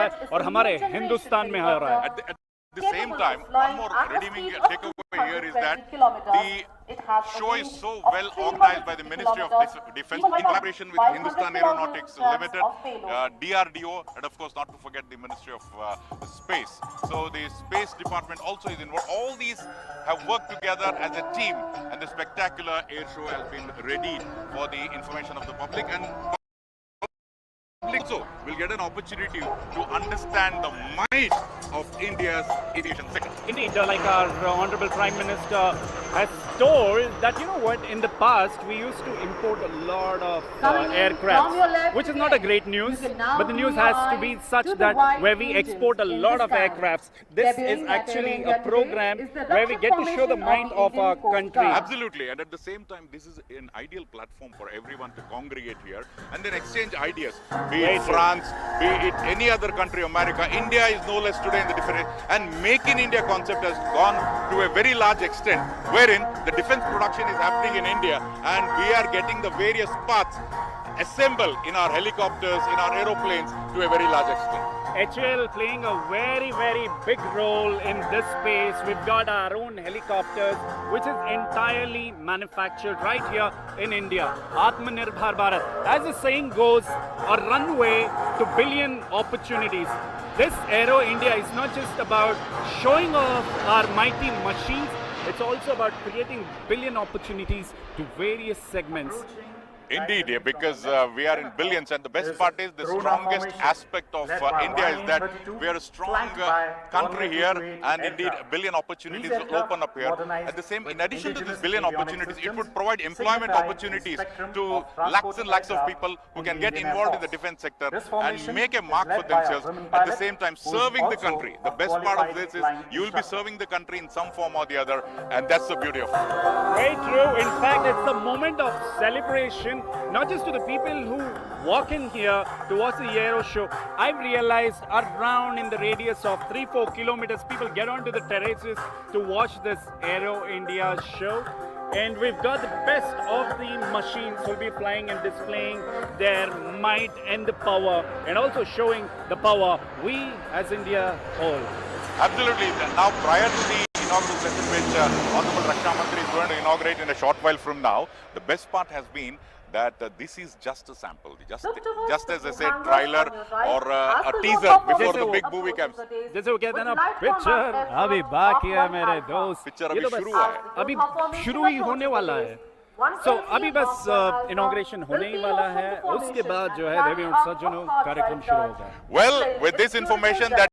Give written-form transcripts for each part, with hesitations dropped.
है और हमारे हिंदुस्तान में हो रहा है। At the same time, one more redeeming takeaway here is that the show is so well organized by the Ministry of Defense in collaboration with Hindustan Aeronautics Limited, DRDO, and of course not to forget the Ministry of Space. So the Space Department also is involved. All these have worked together as a team, and the spectacular air show has been readied for the information of the public, and so we'll get an opportunity to understand the might of India's aviation sector. Indeed, like our Honorable Prime Minister has told that, you know what, in the past we used to import a lot of aircraft, which is not a great news, but the news has to be such that where we export a lot of aircrafts, this is actually a program where we get to show the might of our country. Absolutely, and at the same time, this is an ideal platform for everyone to congregate here and then exchange ideas. Be it France, be it any other country, America, India is no less today in the different, and Make in India concept has gone to a very large extent, wherein the defense production is happening in India and we are getting the various parts assembled in our helicopters, in our aeroplanes to a very large extent. HAL playing a very, very big role in this space. We've got our own helicopters, which is entirely manufactured right here in India. Atmanirbhar Bharat. As the saying goes, a runway to billion opportunities. This Aero India is not just about showing off our mighty machines, it's also about creating billion opportunities to various segments. Indeed, because we are in billions, and the best part is the strongest aspect of India is that we are a strong country here, and indeed billion opportunities will open up here. At the same, in addition to these billion opportunities, it would provide employment opportunities to lakhs and lakhs of people who can get involved in the defense sector and make a mark for themselves. At the same time, serving the country. The best part of this is you will be serving the country in some form or the other, and that's the beauty of it. Very true. In fact, it's a moment of celebration. Not just to the people who walk in here to watch the Aero show. I've realized around in the radius of 3-4 kilometers, people get onto the terraces to watch this Aero India show. And we've got the best of the machines who will be flying and displaying their might and the power, and also showing the power we as India hold. Absolutely. Now, prior to the inaugural session, which Honorable Raksha Mantri is going to inaugurate in a short while from now, the best part has been that this is just a sample, just as I said, trailer or a teaser before the big movie comes. जैसे वो कहते हैं ना, picture अभी बाकी है मेरे दोस्त, पिक्चर अभी शुरू है, अभी शुरू ही होने वाला है. So अभी बस inauguration होने ही वाला है, उसके बाद जो है देवी और सज्जनों कार्यक्रम शुरू होगा. Well, with this information that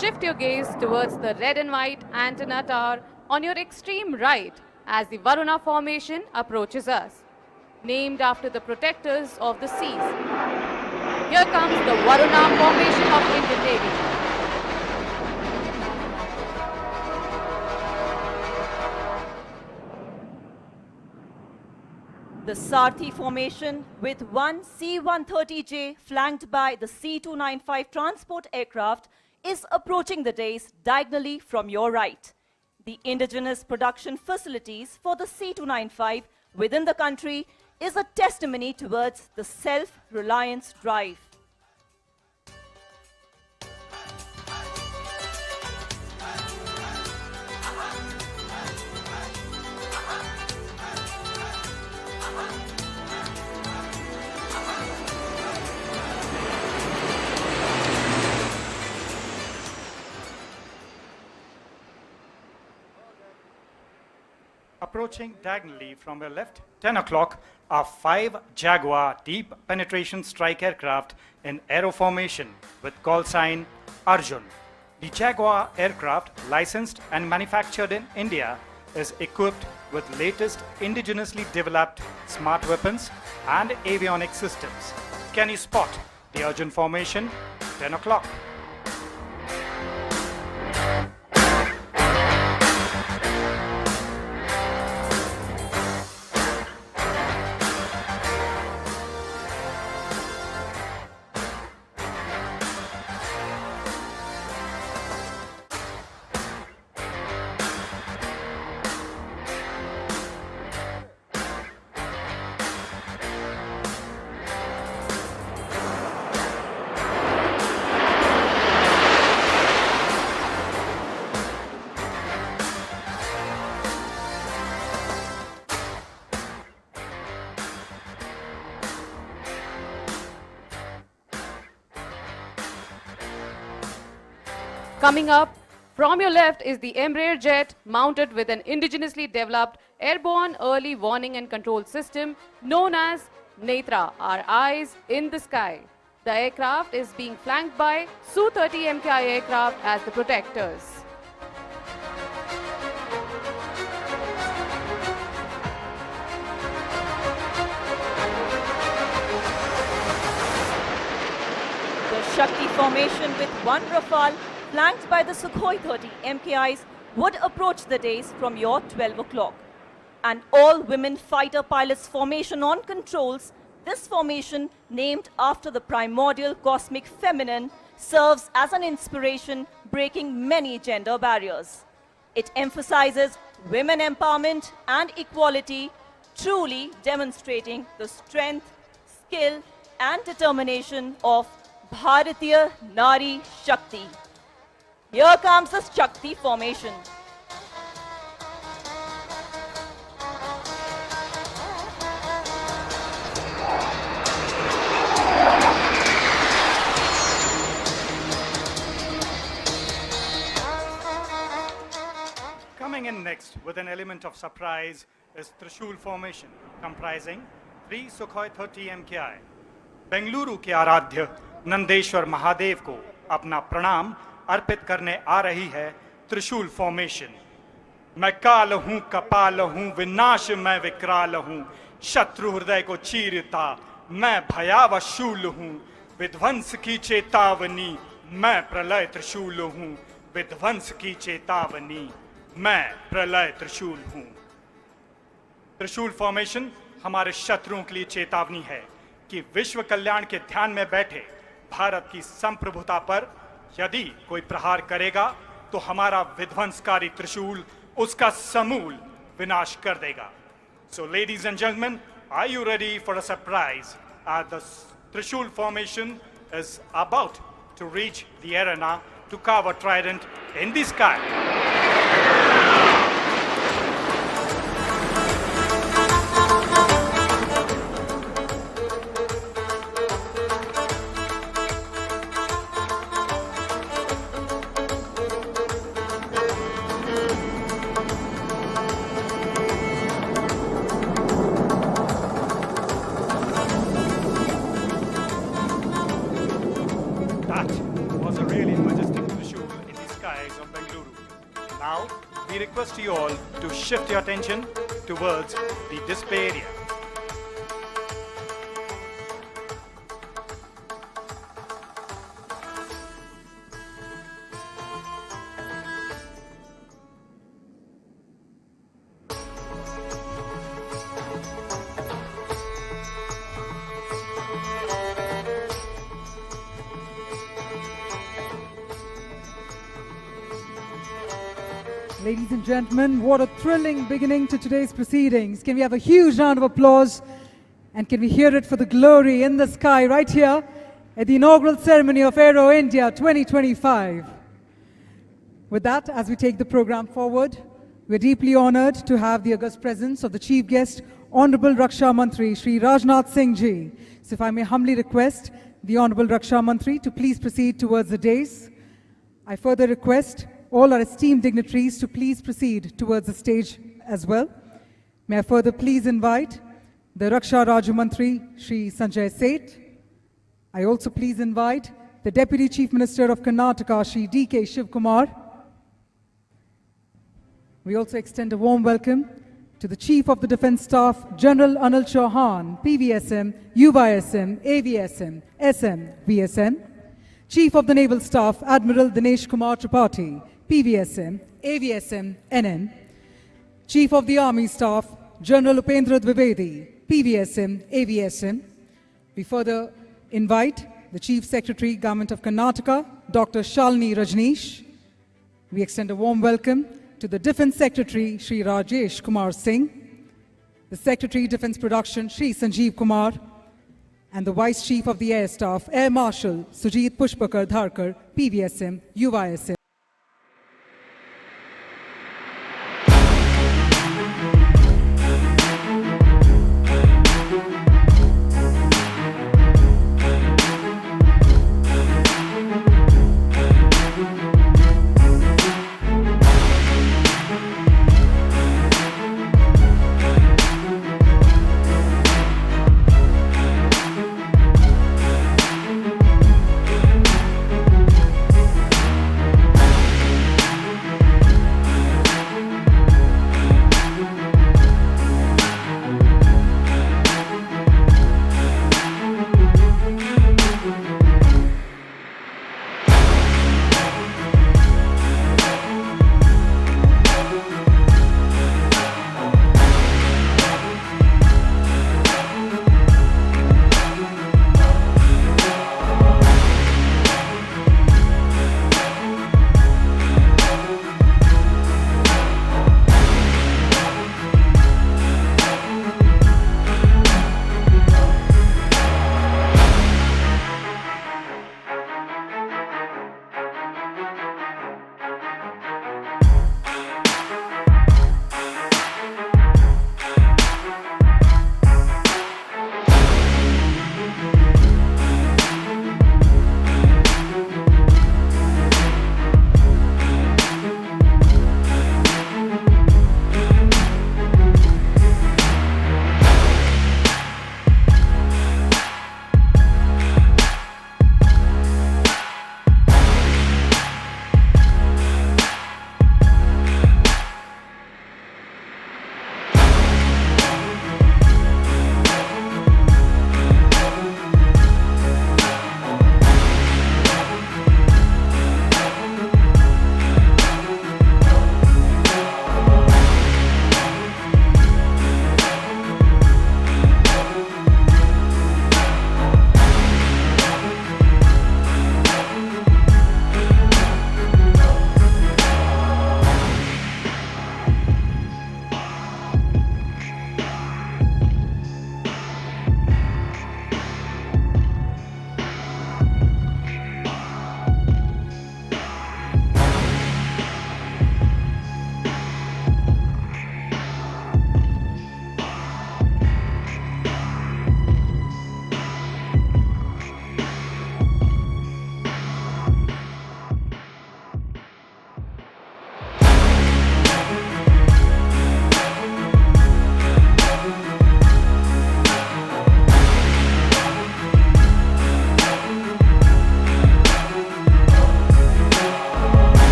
Shift your gaze towards the red and white antenna tower on your extreme right as the Varuna formation approaches us, named after the protectors of the seas. Here comes the Varuna formation of Indian Navy. The Sarthi formation with one C-130J flanked by the C-295 transport aircraft is approaching the dais diagonally from your right. The indigenous production facilities for the C-295 within the country is a testimony towards the self-reliance drive. Approaching diagonally from your left, 10 o'clock, are 5 Jaguar deep penetration strike aircraft in Aero formation with call sign Arjun. The Jaguar aircraft, licensed and manufactured in India, is equipped with latest indigenously developed smart weapons and avionics systems. Can you spot the Arjun formation? 10 o'clock. Coming up, from your left is the Embraer jet mounted with an indigenously developed airborne early warning and control system known as Netra, our eyes in the sky. The aircraft is being flanked by Su-30 MKI aircraft as the protectors. The Shakti formation with one Rafale flanked by the Sukhoi 30 MKIs would approach the dais from your 12 o'clock. An all-women fighter pilots formation on controls, this formation, named after the primordial cosmic feminine, serves as an inspiration, breaking many gender barriers. It emphasizes women empowerment and equality, truly demonstrating the strength, skill, and determination of Bharatiya Nari Shakti. Here comes the Shakti formation. Coming in next with an element of surprise is Trishul formation, comprising 3 Sukhoi 30 MKI. Bengaluru के आराध्य नंदेश्वर महादेव को अपना प्रणाम अर्पित करने आ रही है त्रिशूल formation. मैं काल हूं, कपाल हूं, विनाश मैं विकराल हूं, शत्रु हृदय को चीरता मैं भयावह शूल हूं, विध्वंस की चेतावनी मैं प्रलय त्रिशूल हूं, विध्वंस की चेतावनी मैं प्रलय त्रिशूल हूं। त्रिशूल फॉर्मेशन हमारे शत्रुओं के लिए चेतावनी है कि विश्व कल्याण के ध्यान में बैठे भारत की संप्रभुता पर यदि कोई प्रहार करेगा तो हमारा विध्वंसकारी त्रिशूल उसका समूल विनाश कर देगा। So ladies and gentlemen, are you ready for a surprise? The Trishul formation is about to reach the arena to carve a trident in the sky. That was a really majestic Trishul in the skies of Bengaluru. Now, we request you all to shift your attention towards the display area. Ladies and gentlemen, what a thrilling beginning to today's proceedings. Can we have a huge round of applause? And can we hear it for the glory in the sky right here at the inaugural ceremony of Aero India 2025. With that, as we take the program forward, we're deeply honored to have the august presence of the chief guest, Honorable Raksha Mantri, Shri Rajnath Singh Ji. So if I may humbly request the Honorable Raksha Mantri to please proceed towards the dais. I further request all our esteemed dignitaries to please proceed towards the stage as well. May I further please invite the Raksha Raju Mantri, Shri Sanjay Seth. I also please invite the Deputy Chief Minister of Karnataka, Shri D.K. Shivkumar. We also extend a warm welcome to the Chief of the Defence Staff, General Anil Chauhan, PVSM, UYSM, AVSM, SM, VSM. Chief of the Naval Staff, Admiral Dinesh Kumar Tripathi, PVSM, AVSM, NN. Chief of the Army Staff, General Upendra Dwivedi, PVSM, AVSM. We further invite the Chief Secretary, Government of Karnataka, Dr. Shalini Rajneesh. We extend a warm welcome to the Defence Secretary, Shri Rajesh Kumar Singh, the Secretary, Defence Production, Shri Sanjeev Kumar, and the Vice Chief of the Air Staff, Air Marshal Sujit Pushpakar Dharkar, PVSM, UYSM.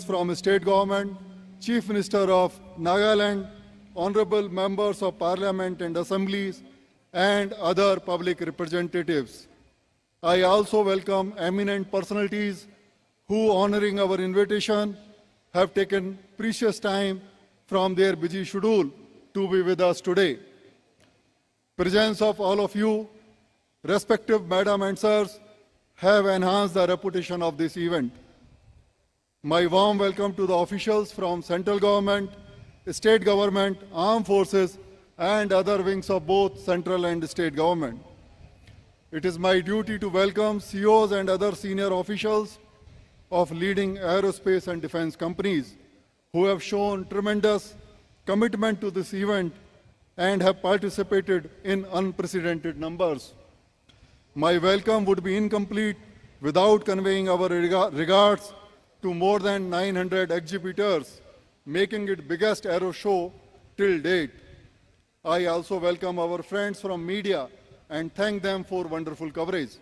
From State Government, Chief Minister of Nagaland, Honorable Members of Parliament and Assemblies, and other public representatives. I also welcome eminent personalities who, honoring our invitation, have taken precious time from their busy schedule to be with us today. Presence of all of you, respective madam and sirs, have enhanced the reputation of this event. My warm welcome to the officials from central government, state government, armed forces, and other wings of both central and state government. It is my duty to welcome CEOs and other senior officials of leading aerospace and defense companies who have shown tremendous commitment to this event and have participated in unprecedented numbers. My welcome would be incomplete without conveying our regards to more than 900 exhibitors, making it biggest aero show till date. I also welcome our friends from media and thank them for wonderful coverage.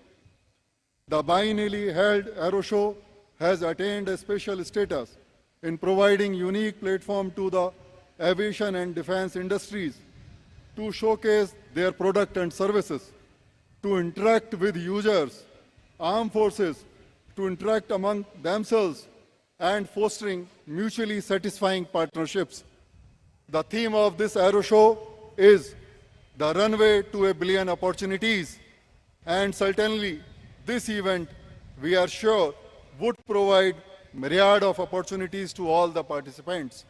The biennially held Aero Show has attained a special status in providing unique platform to the aviation and defense industries to showcase their product and services, to interact with users, armed forces, to interact among themselves, and fostering mutually satisfying partnerships. The theme of this Aero Show is the runway to a billion opportunities, and certainly this event, we are sure, would provide myriad of opportunities to all the participants.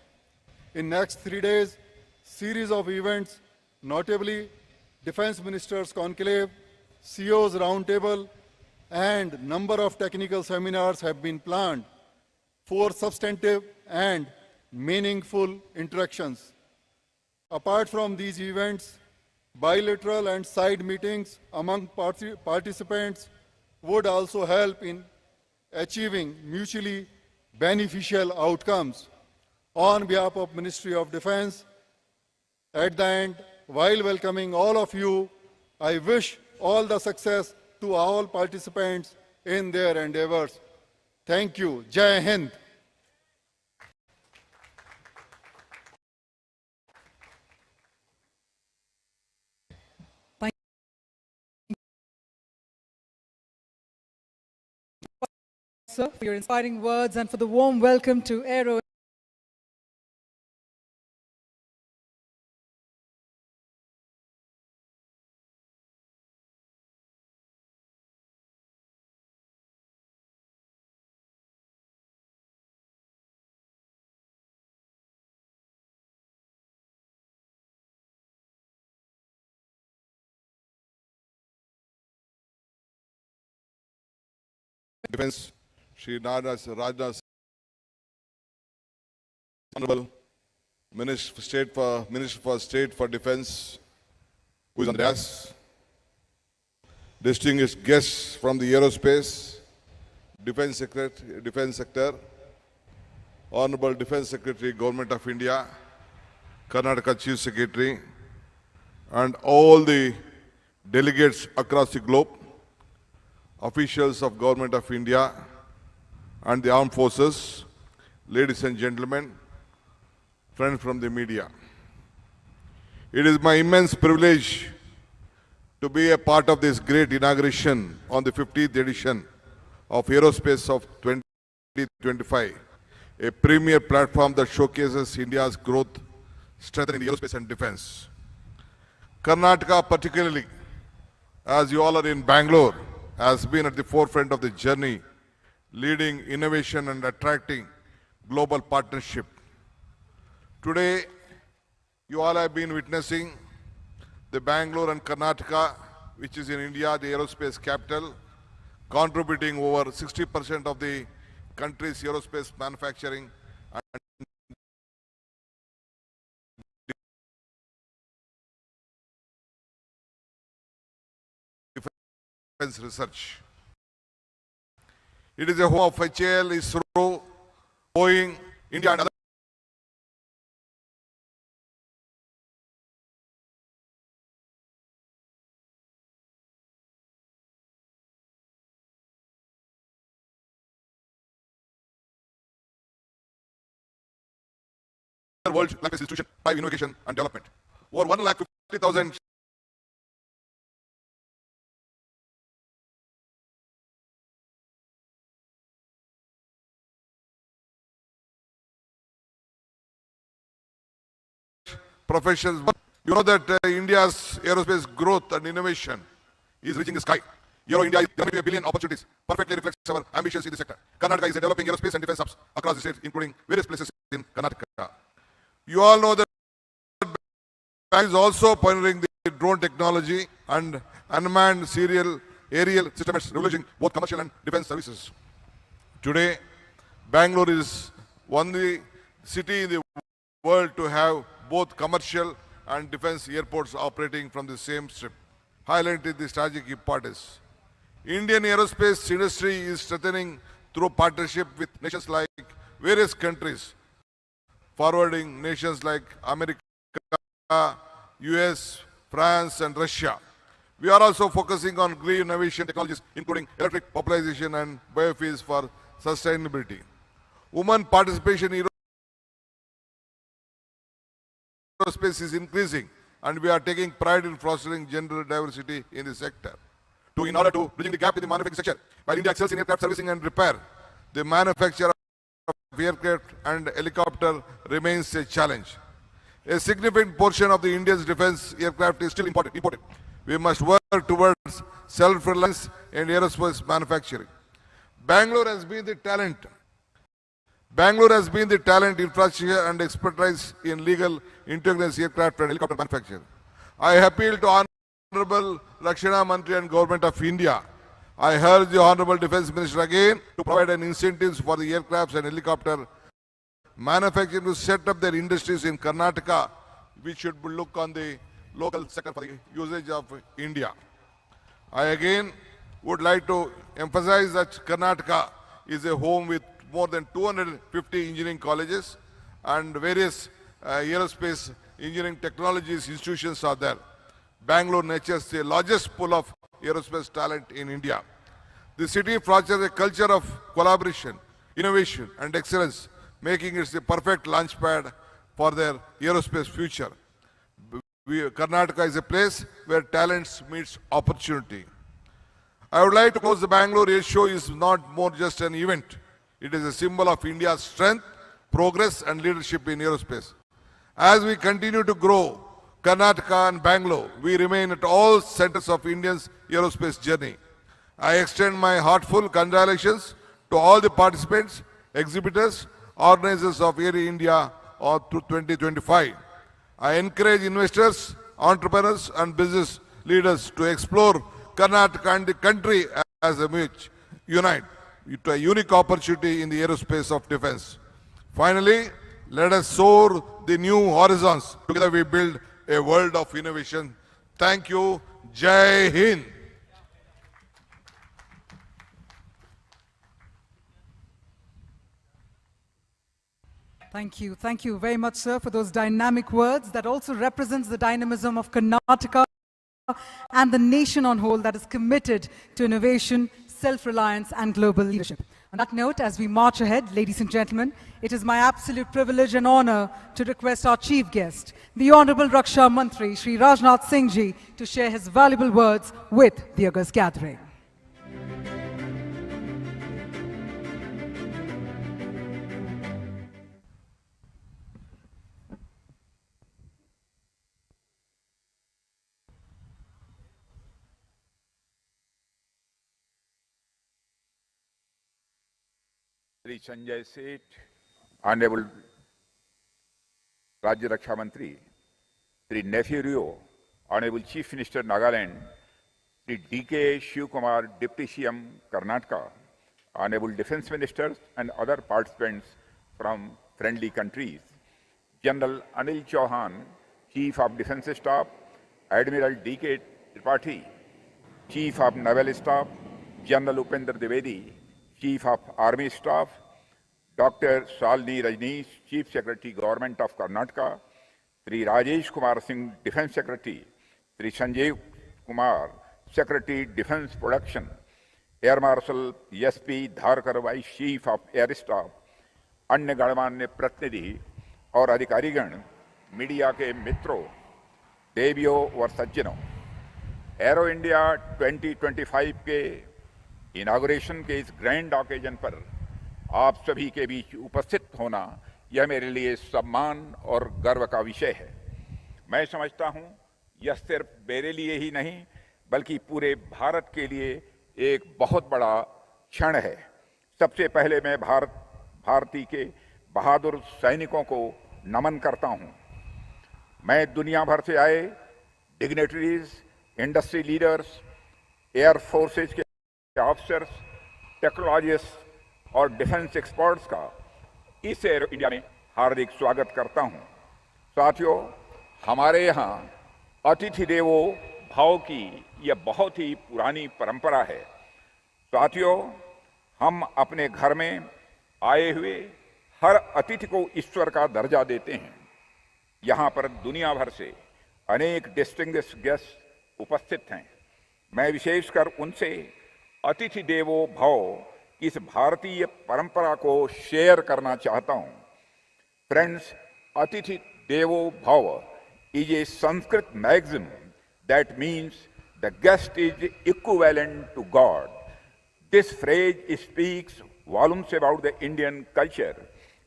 In next 3 days, series of events, notably Defense Ministers Conclave, CEOs Roundtable, and number of technical seminars have been planned for substantive and meaningful interactions. Apart from these events, bilateral and side meetings among participants would also help in achieving mutually beneficial outcomes. On behalf of Ministry of Defense, at the end, while welcoming all of you, I wish all the success to all participants in their endeavors. Thank you. Jai Hind. Sir, for your inspiring words and for the warm welcome to Aero. Defense, Shri Rajnath, Honorable Minister for State for Defense, who is on the dais, distinguished guests from the aerospace, defense sector, Honorable Defense Secretary, Government of India, Karnataka Chief Secretary, and all the delegates across the globe, officials of Government of India and the armed forces, ladies and gentlemen, friends from the media. It is my immense privilege to be a part of this great inauguration on the 50th edition of Aerospace of 2025, a premier platform that showcases India's growth, strength in aerospace and defense. Karnataka particularly, as you all are in Bangalore, has been at the forefront of the journey, leading innovation and attracting global partnership. Today, you all have been witnessing the Bangalore and Karnataka, which is in India, the aerospace capital, contributing over 60% of the country's aerospace manufacturing and defense research. It is a home of HAL, ISRO, Boeing, India and other world language institution, 5 innovation and development. Over 1,50,000 professions. You know that India's aerospace growth and innovation is reaching the sky. Aero India is going to be a billion opportunities. Perfectly reflects our ambitions in the sector. Karnataka is developing aerospace and defense hubs across the state, including various places in Karnataka. You all know that Bangalore is also pioneering the drone technology and unmanned aerial systems, revolutionizing both commercial and defense services. Today, Bangalore is one of the city in the world to have both commercial and defense airports operating from the same strip, highlighting the strategic importance. Indian aerospace industry is strengthening through partnership with nations like various countries, forwarding nations like America, US, France, and Russia. We are also focusing on green innovation technologies, including electric popularization and biofuels for sustainability. Women participation in aerospace is increasing, and we are taking pride in fostering gender diversity in the sector. In order to bridge the gap in the manufacturing sector, while India excels in aircraft servicing and repair, the manufacture of aircraft and helicopter remains a challenge. A significant portion of the India's defense aircraft is still imported. We must work towards self-reliance in aerospace manufacturing. Bangalore has been the talent, infrastructure, and expertise in legal integrated aircraft and helicopter manufacturing. I appeal to Honorable Rakshana Mantri and Government of India. I urge the Honorable Defence Minister again to provide an incentives for the aircrafts and helicopter manufacturing to set up their industries in Karnataka, which should look on the local sector for the usage of India. I again would like to emphasize that Karnataka is a home with more than 250 engineering colleges and various aerospace engineering technologies institutions are there. Bangalore nurtures the largest pool of aerospace talent in India. The city fosters a culture of collaboration, innovation, and excellence, making it the perfect launchpad for their aerospace future. Karnataka is a place where talents meets opportunity. I would like to close the Bangalore Air Show is not more just an event. It is a symbol of India's strength, progress, and leadership in aerospace. As we continue to grow, Karnataka and Bangalore, we remain at all centers of India's aerospace journey. I extend my heartfelt congratulations to all the participants, exhibitors, organizers of Aero India through 2025. I encourage investors, entrepreneurs, and business leaders to explore Karnataka and the country as a much unite to a unique opportunity in the aerospace of defense. Finally, let us soar the new horizons. Together we build a world of innovation. Thank you. Jai Hind. Thank you very much, sir, for those dynamic words that also represents the dynamism of Karnataka and the nation on whole that is committed to innovation, self-reliance, and global leadership. On that note, as we march ahead, ladies and gentlemen, it is my absolute privilege and honor to request our chief guest, the Honorable Raksha Mantri, Shri Rajnath Singh Ji, to share his valuable words with the august gathering. Shri Sanjay Seth, Honorable Rajya Raksha Mantri, Shri Nephew Rio, Honorable Chief Minister Nagaland, Shri D.K. Shivkumar, Deputy CM Karnataka, Honorable Defence Ministers and other participants from friendly countries, General Anil Chauhan, Chief of Defence Staff, Admiral D.K. Tripathi, Chief of Naval Staff, General Upendra Dwivedi, Chief of Army Staff, Dr. Shalini Rajneesh, Chief Secretary, Government of Karnataka, Sri Rajesh Kumar Singh, Defence Secretary, Sri Sanjay Kumar, Secretary, Defence Production, Air Marshal S.P. Dharkar, Vice Chief of Air Staff, अन्य गणमान्य प्रतिनिधि और अधिकारीगण, media के मित्रों, देवियों और सज्जनों, एरो इंडिया 2025 के इनॉग्रेशन के इस ग्रैंड ऑकेजन पर आप सभी के बीच उपस्थित होना यह मेरे लिए सम्मान और गर्व का विषय है। मैं समझता हूं यह सिर्फ मेरे लिए ही नहीं बल्कि पूरे भारत के लिए एक बहुत बड़ा क्षण है। सबसे पहले मैं भारतीय के बहादुर सैनिकों को नमन करता हूं। मैं दुनिया भर से आए dignitaries, industry leaders, air forces के ऑफिसर्स, टेक्नोलॉजिस्ट और डिफेंस एक्सपर्ट्स का इस एरो इंडिया में हार्दिक स्वागत करता हूं। साथियों, हमारे यहाँ अतिथि देवो भाव की यह बहुत ही पुरानी परंपरा है। साथियों, हम अपने घर में आए हुए हर अतिथि को ईश्वर का दर्जा देते हैं। यहाँ पर दुनिया भर से अनेक डिस्टिंग्विश्ड गेस्ट उपस्थित हैं। मैं विशेषकर उनसे अतिथि देवो भव की इस भारतीय परंपरा को शेयर करना चाहता हूँ। फ्रेंड्स, अतिथि देवो भव is a Sanskrit maxim that means the guest is equivalent to God. This phrase speaks volumes about the Indian culture.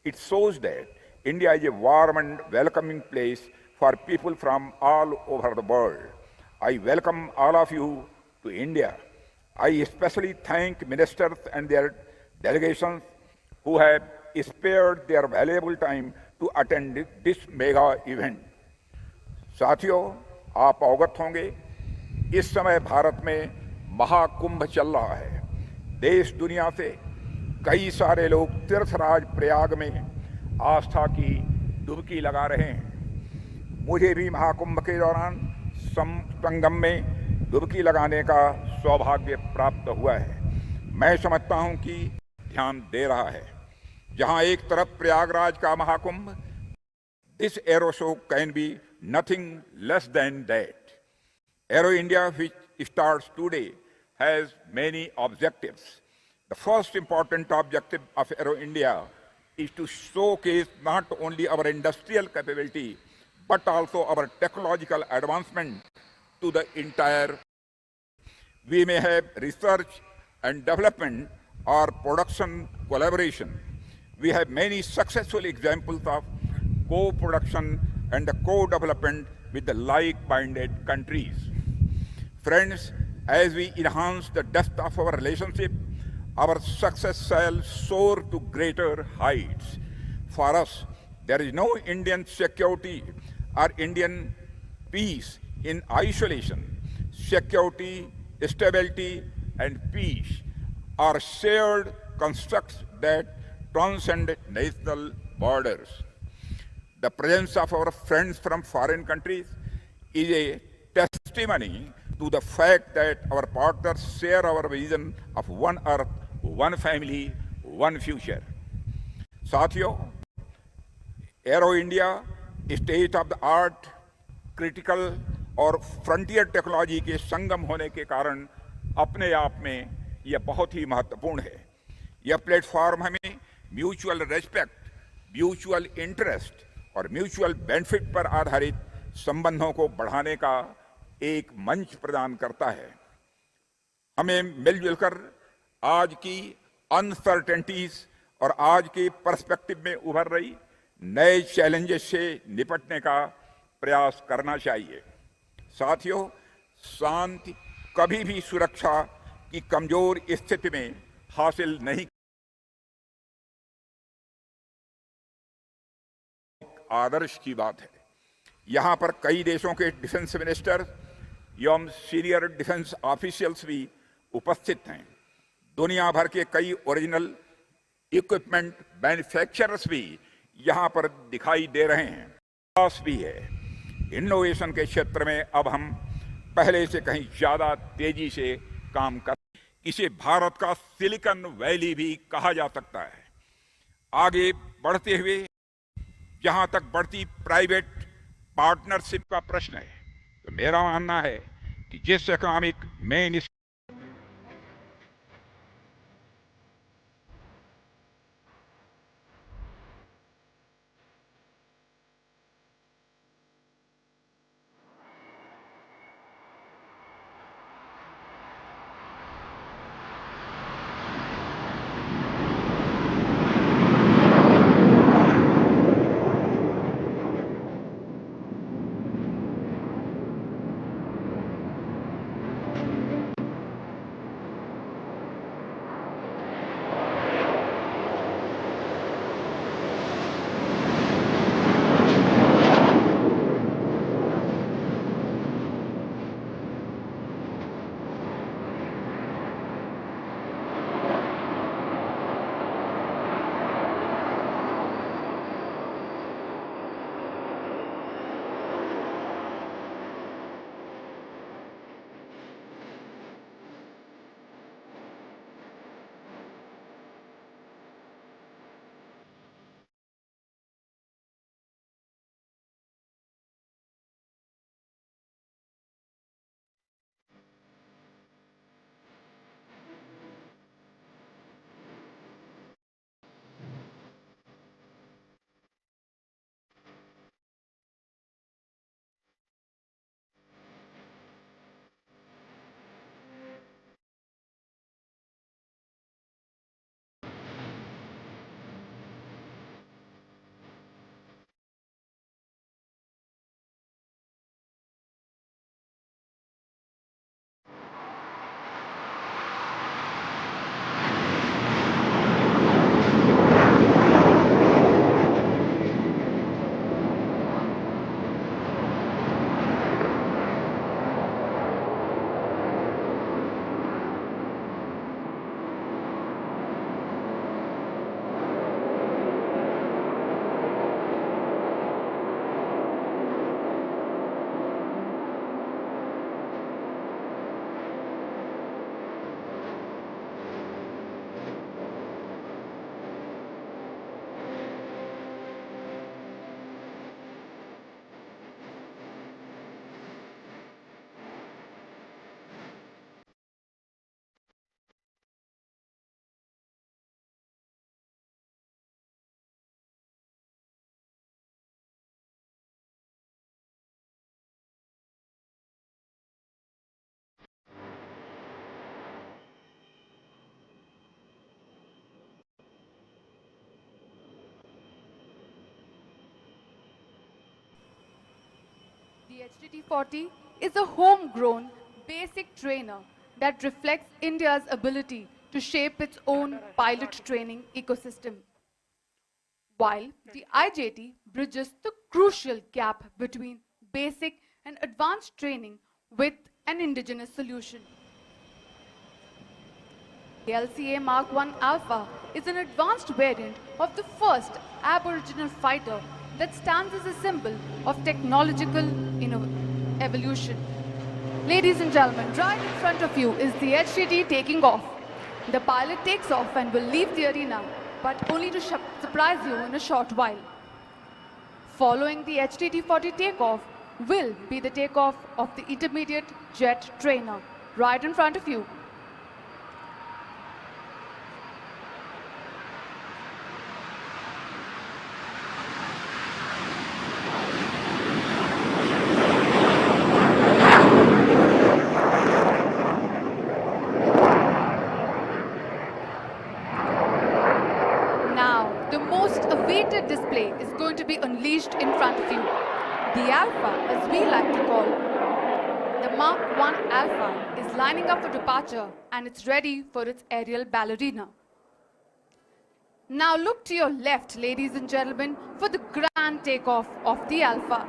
It shows that India is a warm and welcoming place for people from all over the world. I welcome all of you to India. I especially thank ministers and their delegations who have spared their valuable time to attend this mega event. साथियों, आप अवगत होंगे इस समय भारत में महाकुंभ चल रहा है। देश दुनिया से कई सारे लोग तीर्थराज प्रयाग में आस्था की डुबकी लगा रहे हैं। मुझे भी महाकुंभ के दौरान संगम में डुबकी लगाने का सौभाग्य प्राप्त हुआ है। मैं समझता हूं कि ध्यान दे रहा है। जहां एक तरफ प्रयागराज का Mahakumbh, this Aero show can be nothing less than that. Aero India, which starts today, has many objectives. The first important objective of Aero India is to showcase not only our industrial capability, but also our technological advancement to the entire. We may have research and development or production collaboration. We have many successful examples of co-production and the co-development with the like-minded countries. Friends, as we enhance the depth of our relationship, our success shall soar to greater heights. For us, there is no Indian security or Indian peace in isolation. Security, stability, and peace are shared constructs that transcend national borders. The presence of our friends from foreign countries is a testimony to the fact that our partners share our vision of one earth, one family, one future. साथियों, arrow India state of the art, critical और frontier technology के संगम होने के कारण अपने आप में यह बहुत ही महत्वपूर्ण है। यह प्लेटफॉर्म हमें म्यूचुअल रेस्पेक्ट, म्यूचुअल इंटरेस्ट और म्यूचुअल बेनिफिट पर आधारित संबंधों को बढ़ाने का एक मंच प्रदान करता है। हमें मिलजुल कर आज की अनसर्टेनिटीज और आज के पर्सपेक्टिव में उभर रही नए चैलेंजेस से निपटने का प्रयास करना चाहिए। साथियों, शांति कभी भी सुरक्षा की कमजोर स्थिति में हासिल नहीं, आदर्श की बात है। यहां पर कई देशों के डिफेंस मिनिस्टर एवं सीनियर डिफेंस ऑफिशियल्स भी उपस्थित हैं। दुनिया भर के कई ओरिजिनल इक्विपमेंट मैन्युफैक्चरर्स भी यहां पर दिखाई दे रहे हैं। विकास भी है। इनोवेशन के क्षेत्र में अब हम पहले से कहीं ज्यादा तेजी से काम कर, इसे भारत का सिलिकॉन वैली भी कहा जा सकता है। आगे बढ़ते हुए जहां तक बढ़ती प्राइवेट पार्टनरशिप का प्रश्न है, तो मेरा मानना है कि जिस economic main The HTT-40 is a homegrown basic trainer that reflects India's ability to shape its own pilot training ecosystem, while the IJT bridges the crucial gap between basic and advanced training with an indigenous solution. The LCA Mark 1 Alpha is an advanced variant of the first Aboriginal fighter that stands as a symbol of technological evolution. Ladies and gentlemen, right in front of you is the HTT taking off. The pilot takes off and will leave the arena, but only to surprise you in a short while. Following the HTT-40 takeoff will be the takeoff of the intermediate jet trainer, right in front of you. Display is going to be unleashed in front of you. The Alpha, as we like to call the Mark 1 Alpha, is lining up for departure and it's ready for its aerial ballerina. Now look to your left, ladies and gentlemen, for the grand takeoff of the Alpha.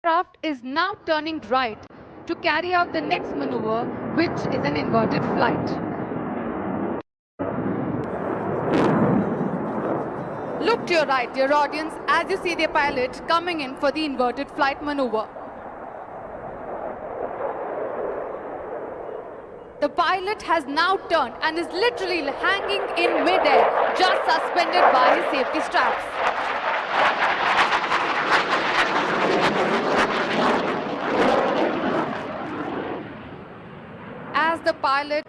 Craft is now turning right to carry out the next maneuver, which is an inverted flight. Look to your right, dear audience, as you see the pilot coming in for the inverted flight maneuver. The pilot has now turned and is literally hanging in midair, just suspended by his safety straps. As pilot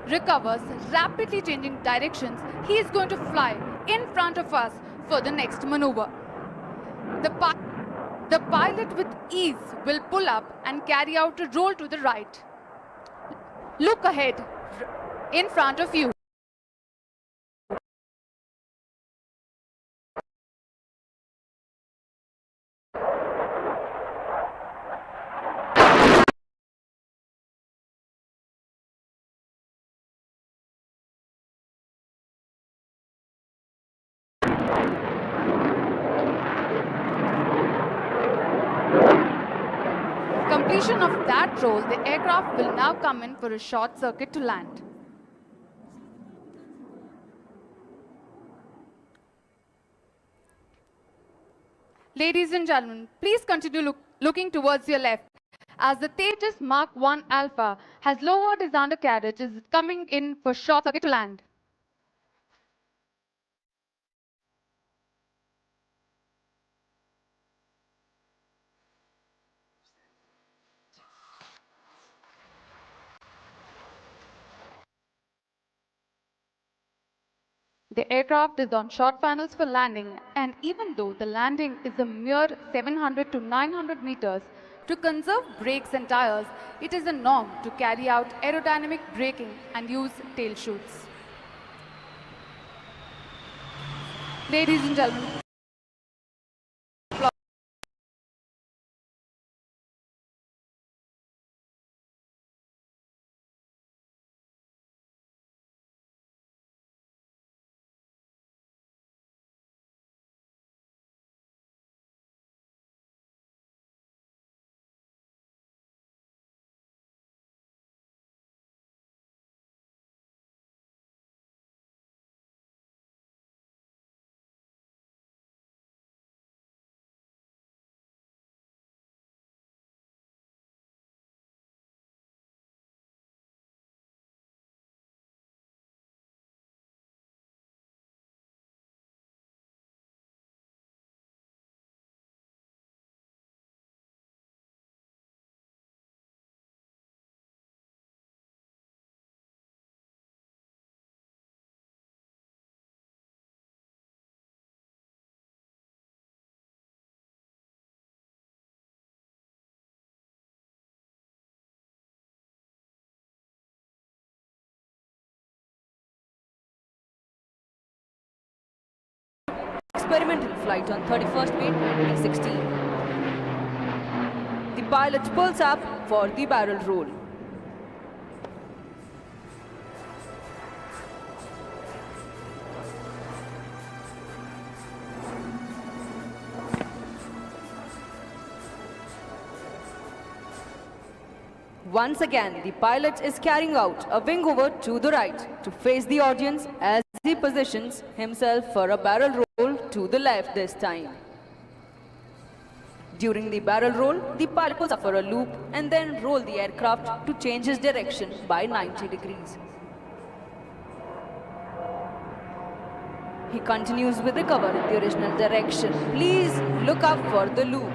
recovers, rapidly changing directions, he is going to fly in front of us for the next maneuver. The pilot with ease will pull up and carry out a roll to the right. Look ahead in front of you. Completion of that roll, the aircraft will now come in for a short circuit to land. Ladies and gentlemen, please continue looking towards your left as the Tejas Mark 1 Alpha has lowered his undercarriage, is coming in for short circuit to land. The aircraft is on short funnels for landing, and even though the landing is a mere 700 to 900 meters, to conserve brakes and tires, it is a norm to carry out aerodynamic braking and use tail chutes. Ladies and gentlemen, experimental flight on 31st May 2016. The pilot pulls up for the barrel roll. Once again, the pilot is carrying out a wing over to the right to face the audience as he positions himself for a barrel roll to the left this time. During the barrel roll, the pilot pulls up for a loop and then roll the aircraft to change his direction by 90 degrees. He continues with the cover in the original direction. Please look up for the loop.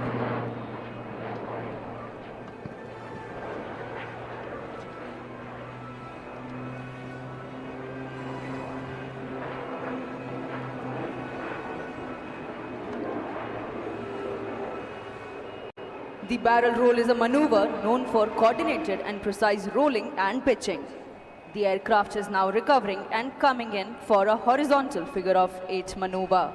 The barrel roll is a maneuver known for coordinated and precise rolling and pitching. The aircraft is now recovering and coming in for a horizontal figure of 8 maneuver.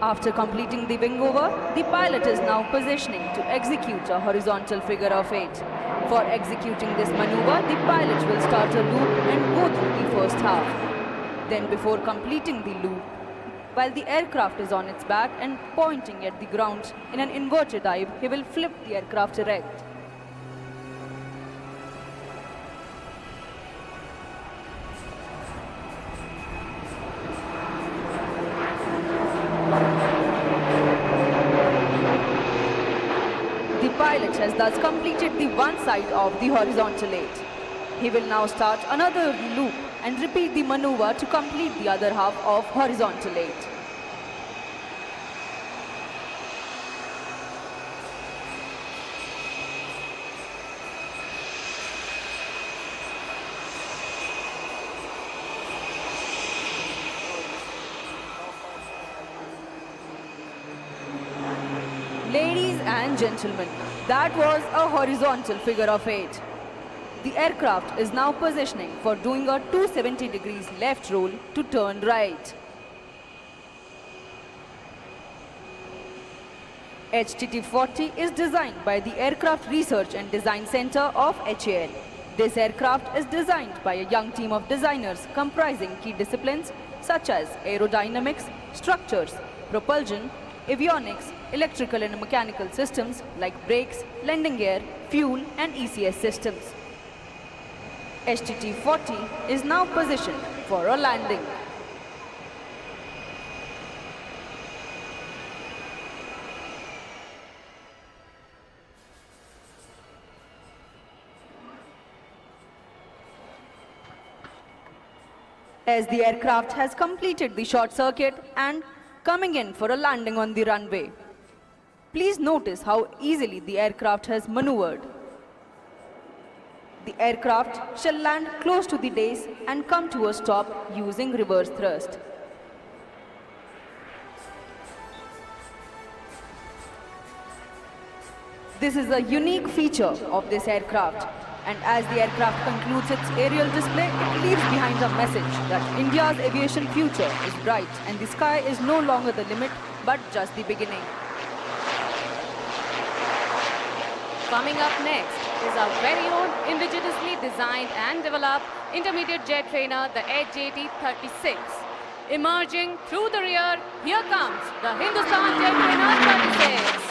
After completing the wing over, the pilot is now positioning to execute a horizontal figure of 8. For executing this maneuver, the pilot will start a loop and go through the first half. Then before completing the loop, while the aircraft is on its back and pointing at the ground in an inverted dive, he will flip the aircraft erect. The pilot has thus completed the one side of the horizontal 8. He will now start another loop and repeat the maneuver to complete the other half of horizontal 8. Ladies and gentlemen, that was a horizontal figure of 8. The aircraft is now positioning for doing a 270 degrees left roll to turn right. HTT-40 is designed by the Aircraft Research and Design Center of HAL. This aircraft is designed by a young team of designers comprising key disciplines such as aerodynamics, structures, propulsion, avionics, electrical and mechanical systems like brakes, landing gear, fuel and ECS systems. HTT-40 is now positioned for a landing. As the aircraft has completed the short circuit and coming in for a landing on the runway. Please notice how easily the aircraft has maneuvered. The aircraft shall land close to the dais and come to a stop using reverse thrust. This is a unique feature of this aircraft, and as the aircraft concludes its aerial display, it leaves behind a message that India's aviation future is bright and the sky is no longer the limit but just the beginning. Coming up next is our very own indigenously designed and developed intermediate jet trainer, the JT-36. Emerging through the rear, here comes the Hindustan Jet Trainer 36.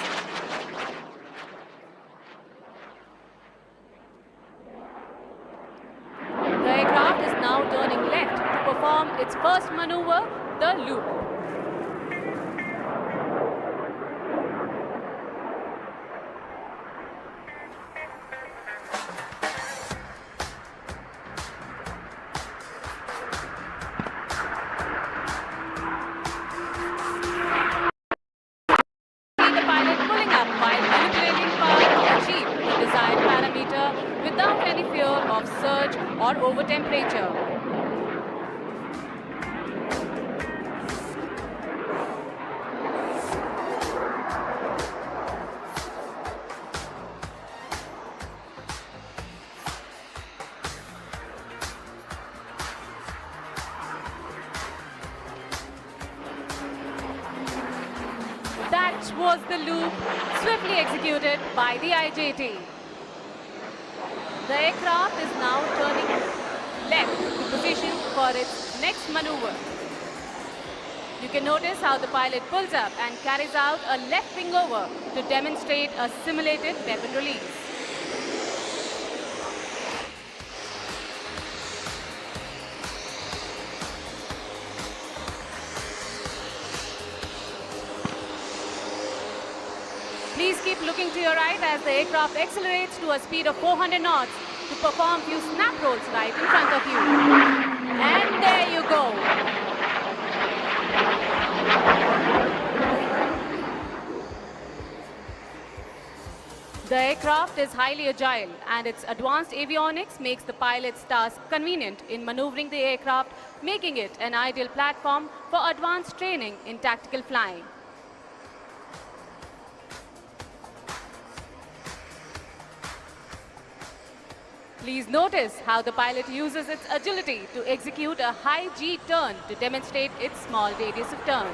The aircraft is now turning left to perform its first maneuver, the loop. The pilot pulling up while manipulating power to achieve the desired parameter without any fear of surge or over temperature. That was the loop swiftly executed by the IJT. The aircraft is now turning left to position for its next maneuver. You can notice how the pilot pulls up and carries out a left wing over to demonstrate a simulated weapon release. Please keep looking to your right as the aircraft accelerates to a speed of 400 knots to perform few snap rolls right in front of you. And there you go. The aircraft is highly agile and its advanced avionics makes the pilot's task convenient in maneuvering the aircraft, making it an ideal platform for advanced training in tactical flying. Please notice how the pilot uses its agility to execute a high G turn to demonstrate its small radius of turn.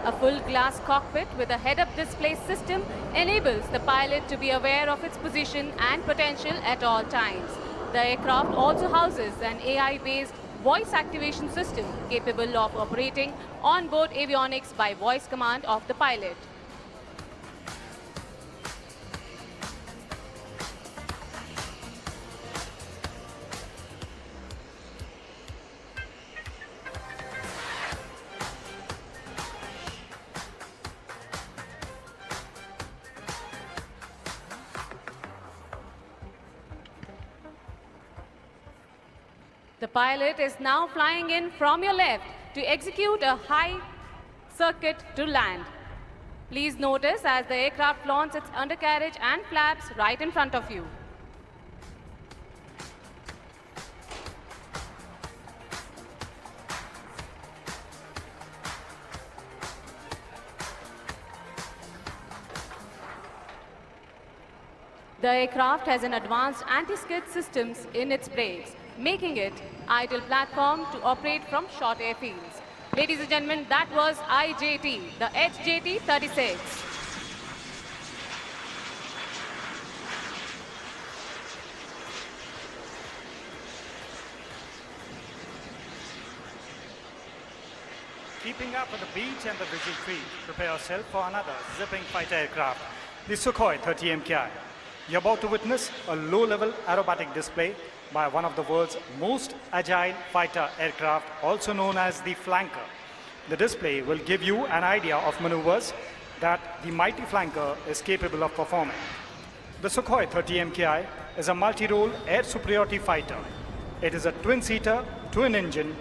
A full glass cockpit with a head-up display system enables the pilot to be aware of its position and potential at all times. The aircraft also houses an AI-based voice activation system capable of operating on-board avionics by voice command of the pilot. The pilot is now flying in from your left to execute a high circuit to land. Please notice as the aircraft flaunts its undercarriage and flaps right in front of you. The aircraft has an advanced anti-skid systems in its brakes, making it ideal platform to operate from short airfields. Ladies and gentlemen, that was IJT, the HJT-36. Keeping up with the beach and the visual feed, prepare yourself for another zipping fighter aircraft, the Sukhoi 30 MKI. You're about to witness a low-level aerobatic display by one of the world's most agile fighter aircraft, also known as the Flanker. The display will give you an idea of maneuvers that the mighty Flanker is capable of performing. The Sukhoi 30 MKI is a multi-role air superiority fighter. It is a twin-seater, twin-engine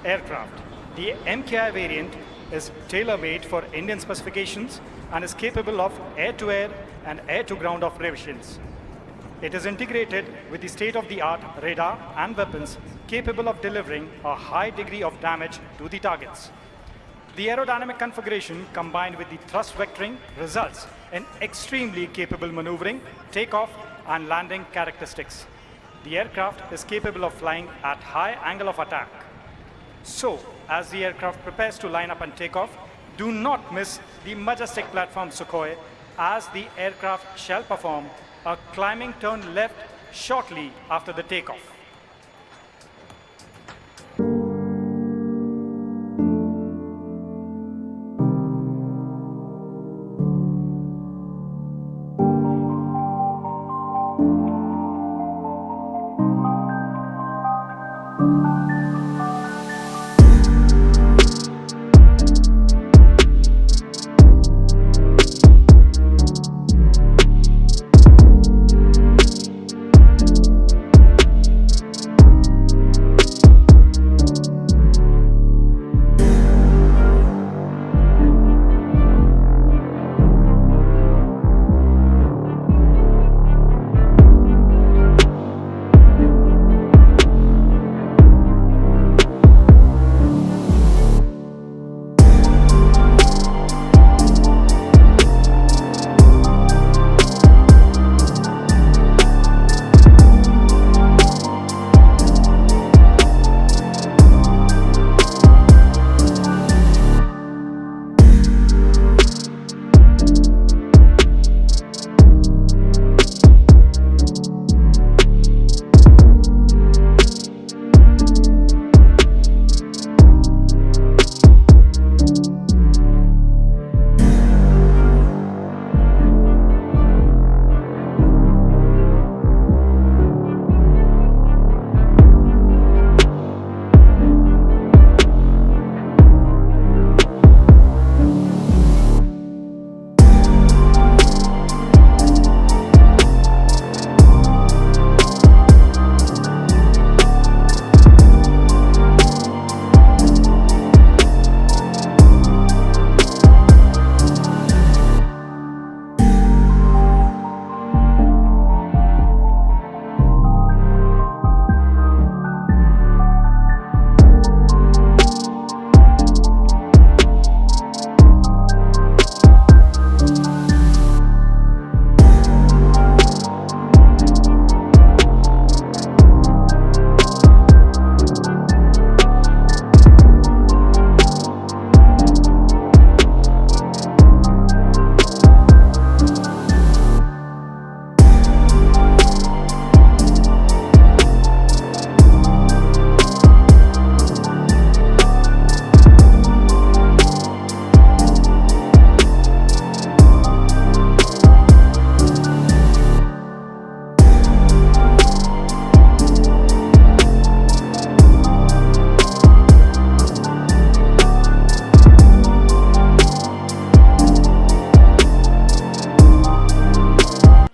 aircraft. The MKI variant is tailor-made for Indian specifications and is capable of air-to-air and air-to-ground operations. It is integrated with the state-of-the-art radar and weapons capable of delivering a high degree of damage to the targets. The aerodynamic configuration combined with the thrust vectoring results in extremely capable maneuvering, takeoff and landing characteristics. The aircraft is capable of flying at high angle of attack. So, as the aircraft prepares to line up and take off, do not miss the majestic platform Sukhoi, as the aircraft shall perform a climbing turn left shortly after the takeoff.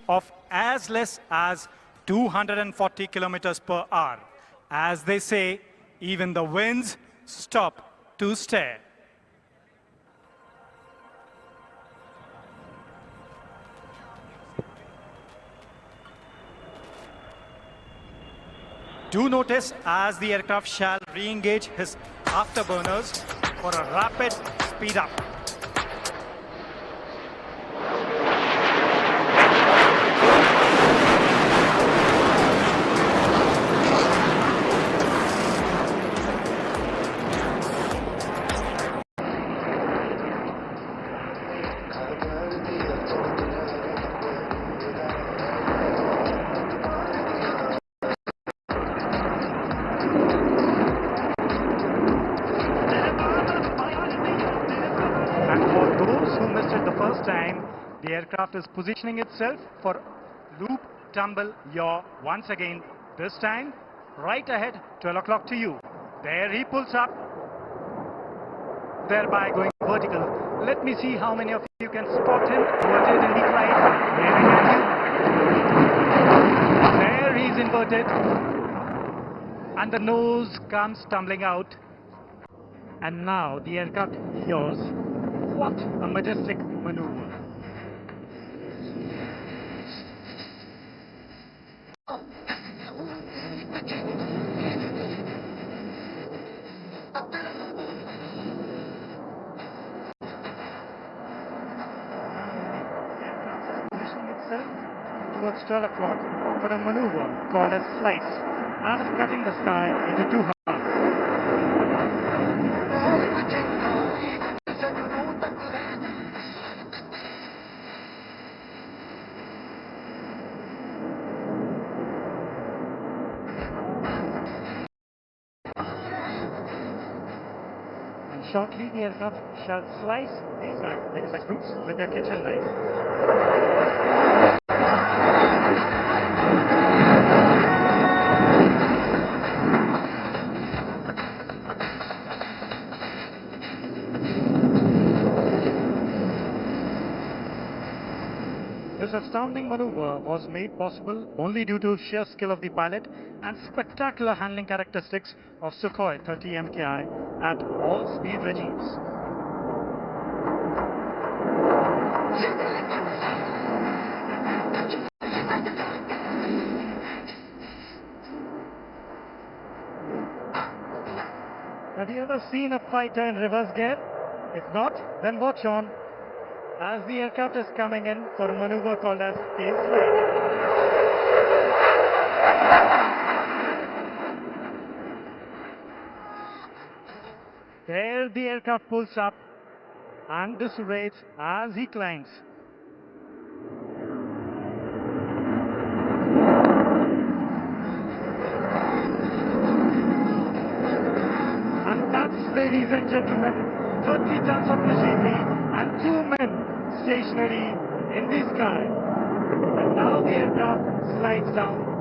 Of as less as 240 kilometers per hour. As they say, even the winds stop to stare. Do notice as the aircraft shall re-engage his afterburners for a rapid speed up. The aircraft is positioning itself for loop, tumble, yaw once again. This time, right ahead, 12 o'clock to you. There he pulls up, thereby going vertical. Let me see how many of you can spot him inverted in the flight. Waving at you. There he's inverted. And the nose comes tumbling out. And now the aircraft yaws. What a majestic maneuver. Towards 12 o'clock for a maneuver called a slice, and cutting the sky into two halves. And shortly the aircraft shall slice these fruits with their kitchen knife. This astounding maneuver was made possible only due to sheer skill of the pilot and spectacular handling characteristics of Sukhoi 30 MKI at all speed regimes. Have you ever seen a fighter in reverse gear? If not, then watch on as the aircraft is coming in for a maneuver called as tail slide. There the aircraft pulls up and decelerates as he climbs. And that's, ladies and gentlemen, 30 tons of machinery and 2 men stationary in the sky. And now the aircraft slides down.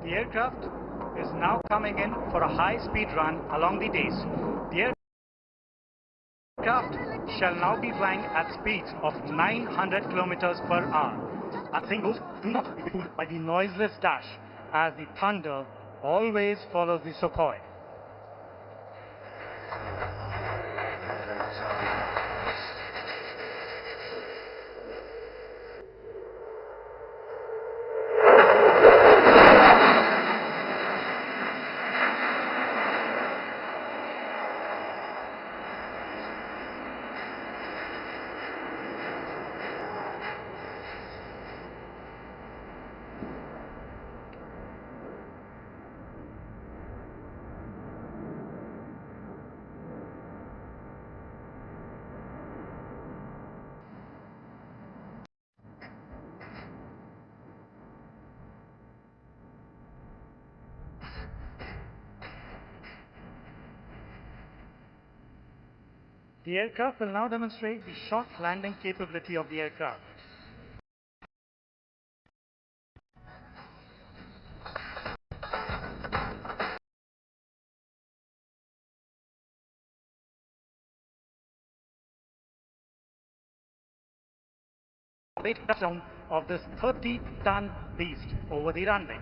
The aircraft is now coming in for a high-speed run along the days. The aircraft shall now be flying at speeds of 900 kilometers per hour. And singles do not be fooled by the noiseless dash, as the thunder always follows the Sukhoi. The aircraft will now demonstrate the short landing capability of the aircraft. Weight touchdown of this 30-ton beast over the runway.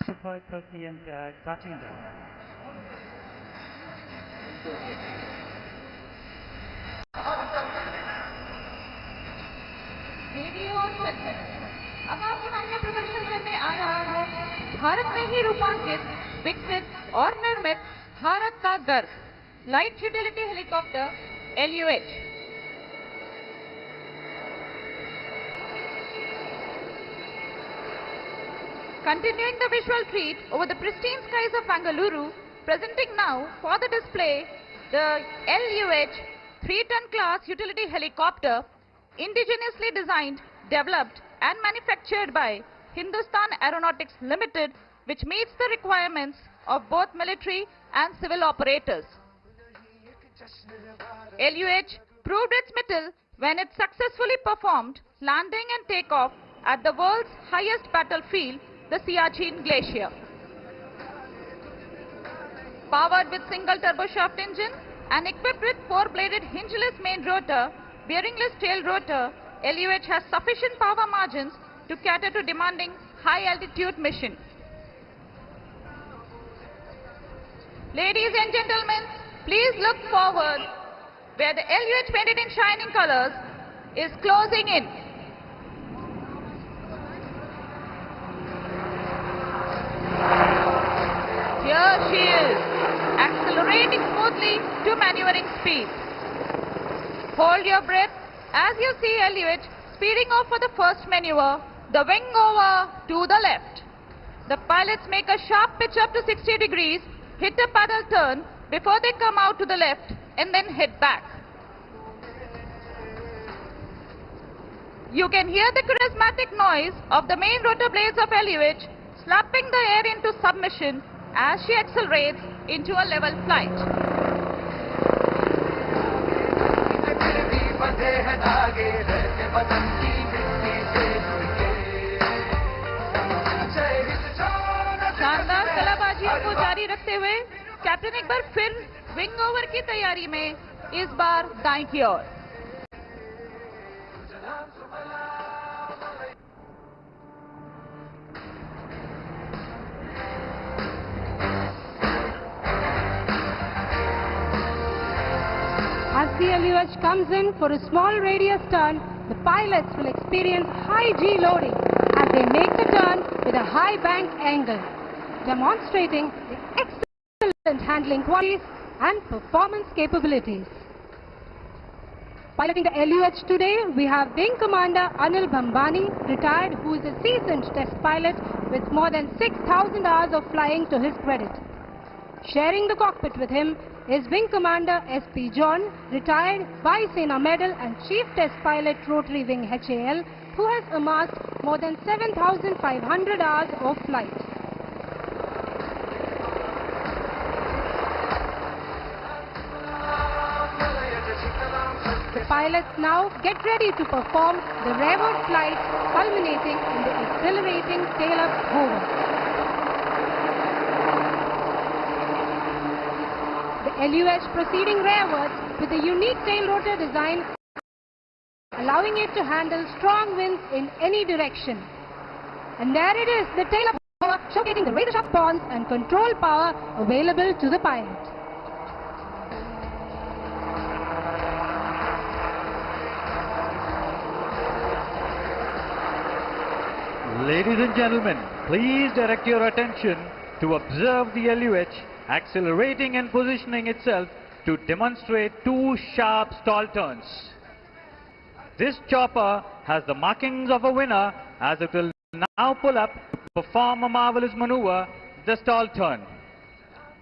Sukhoi 30 MKI touching down. अब आपके सामने प्रदर्शन करने आ रहा है भारत में ही रूपांकित, विकसित और निर्मित भारत का गर्व light utility helicopter LUH। Continuing the visual treat over the pristine skies of Bengaluru, presenting now for the display the LUH 3-ton class utility helicopter, indigenously designed, developed and manufactured by Hindustan Aeronautics Limited, which meets the requirements of both military and civil operators. LUH proved its mettle when it successfully performed landing and takeoff at the world's highest battlefield, the Siachen Glacier. Powered with single turboshaft engine and equipped with 4-bladed hingeless main rotor, bearingless tail rotor, LUH has sufficient power margins to cater to demanding high-altitude mission. Ladies and gentlemen, please look forward where the LUH painted in shining colors is closing in. Here she is, accelerating smoothly to maneuvering speed. Hold your breath as you see LUH speeding off for the first maneuver, the wing over to the left. The pilots make a sharp pitch up to 60 degrees, hit a paddle turn before they come out to the left and then hit back. You can hear the charismatic noise of the main rotor blades of LUH slapping the air into submission as she accelerates into a level flight. शानदार कलाबाजियों को जारी रखते हुए captain एक बार फिर wing over की तैयारी में, इस बार दाईं की ओर। As the LUH comes in for a small radius turn, the pilots will experience high G loading as they make the turn with a high bank angle, demonstrating the excellent handling qualities and performance capabilities. Piloting the LUH today, we have Wing Commander Anil Bhambani, retired, who is a seasoned test pilot with more than 6,000 hours of flying to his credit. Sharing the cockpit with him is Wing Commander S.P. John, retired, Vaisena Medal and Chief Test Pilot Rotary Wing HAL, who has amassed more than 7,500 hours of flight. The pilots now get ready to perform the rearward flight, culminating in the exhilarating tail-up hover. The LUH proceeding rearwards with a unique tail rotor design, allowing it to handle strong winds in any direction. And there it is, the tail-up hover, showcasing the razor-sharp pawns and control power available to the pilot. Ladies and gentlemen, please direct your attention to observe the LUH accelerating and positioning itself to demonstrate two sharp stall turns. This chopper has the markings of a winner as it will now pull up to perform a marvelous maneuver, the stall turn.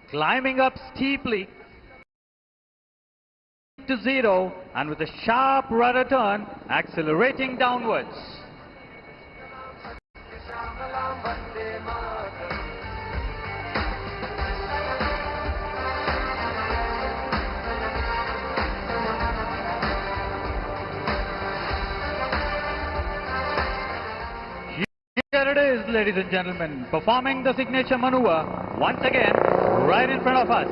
Climbing up steeply to zero and with a sharp rudder turn, accelerating downwards. Here it is, ladies and gentlemen, performing the signature maneuver once again right in front of us.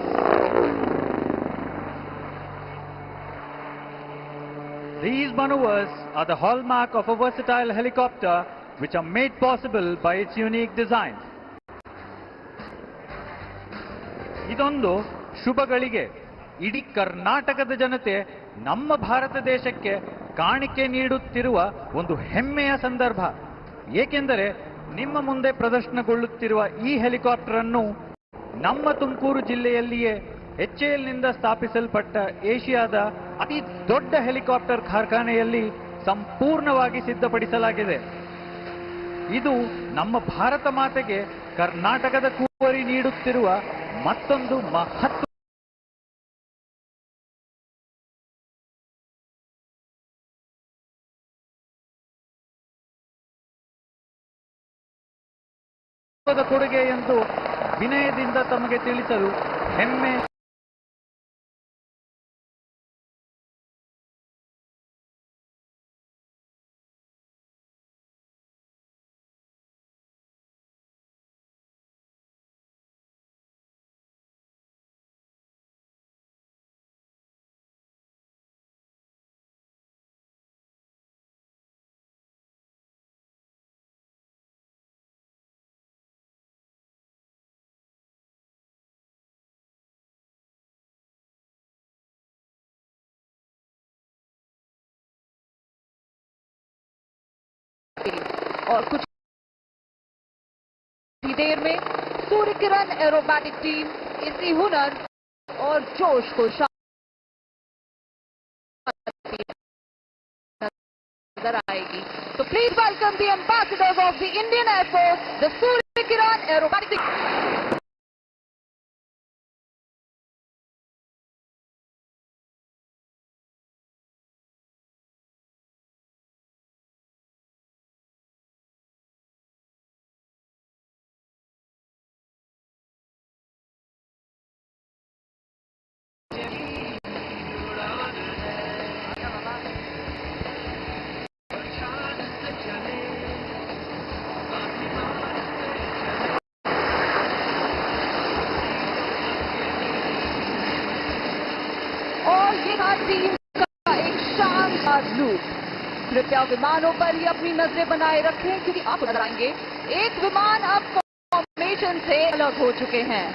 These maneuvers are the hallmark of a versatile helicopter which are made possible by its unique design. ಇದೊಂದು ಶುಭ ಗಳಿಗೆ. ಇಡೀ ಕರ್ನಾಟಕದ ಜನತೆ ನಮ್ಮ ಭಾರತ ದೇಶಕ್ಕೆ ಕಾಣಿಕೆ ನೀಡುತ್ತಿರುವ ಒಂದು ಹೆಮ್ಮೆಯ ಸಂದರ್ಭ. ಏಕೆಂದರೆ ನಿಮ್ಮ ಮುಂದೆ ಪ್ರದರ್ಶನಗೊಳ್ಳುತ್ತಿರುವ ಈ ಹೆಲಿಕಾಪ್ಟರ್ ಅನ್ನು ನಮ್ಮ ತುಮಕೂರು ಜಿಲ್ಲೆಯಲ್ಲಿಯೇ HALನಿಂದ ಸ್ಥಾಪಿಸಲ್ಪಟ್ಟ ಏಷ್ಯಾದ ಅತಿ ದೊಡ್ಡ ಹೆಲಿಕಾಪ್ಟರ್ ಕಾರ್ಖಾನೆಯಲ್ಲಿ ಸಂಪೂರ್ಣವಾಗಿ ಸಿದ್ಧಪಡಿಸಲಾಗಿದೆ. ಇದು ನಮ್ಮ ಭಾರತ ಮಾತೆಗೆ ಕರ್ನಾಟಕದ ಕುವರಿ ನೀಡುತ್ತಿರುವ ಮತ್ತೊಂದು ಮಹತ್ವ ಕೊಡುಗೆ ಎಂದು ವಿನಯದಿಂದ ತಮಗೆ ತಿಳಿಸಲು ಹೆಮ್ಮೆ. और कुछ ही देर में सूर्य किरण एरोबैटिक टीम इसी हुनर और जोश को नजर आएगी. तो please welcome the ambassadors of the Indian air force, the Surya Kiran aerobatic team. Team का एक शानदार लूप. कृपया विमानों पर ही अपनी नजरें बनाए रखें क्योंकि आपको नजर आएंगे एक विमान अब फॉर्मेशन से अलग हो चुके हैं.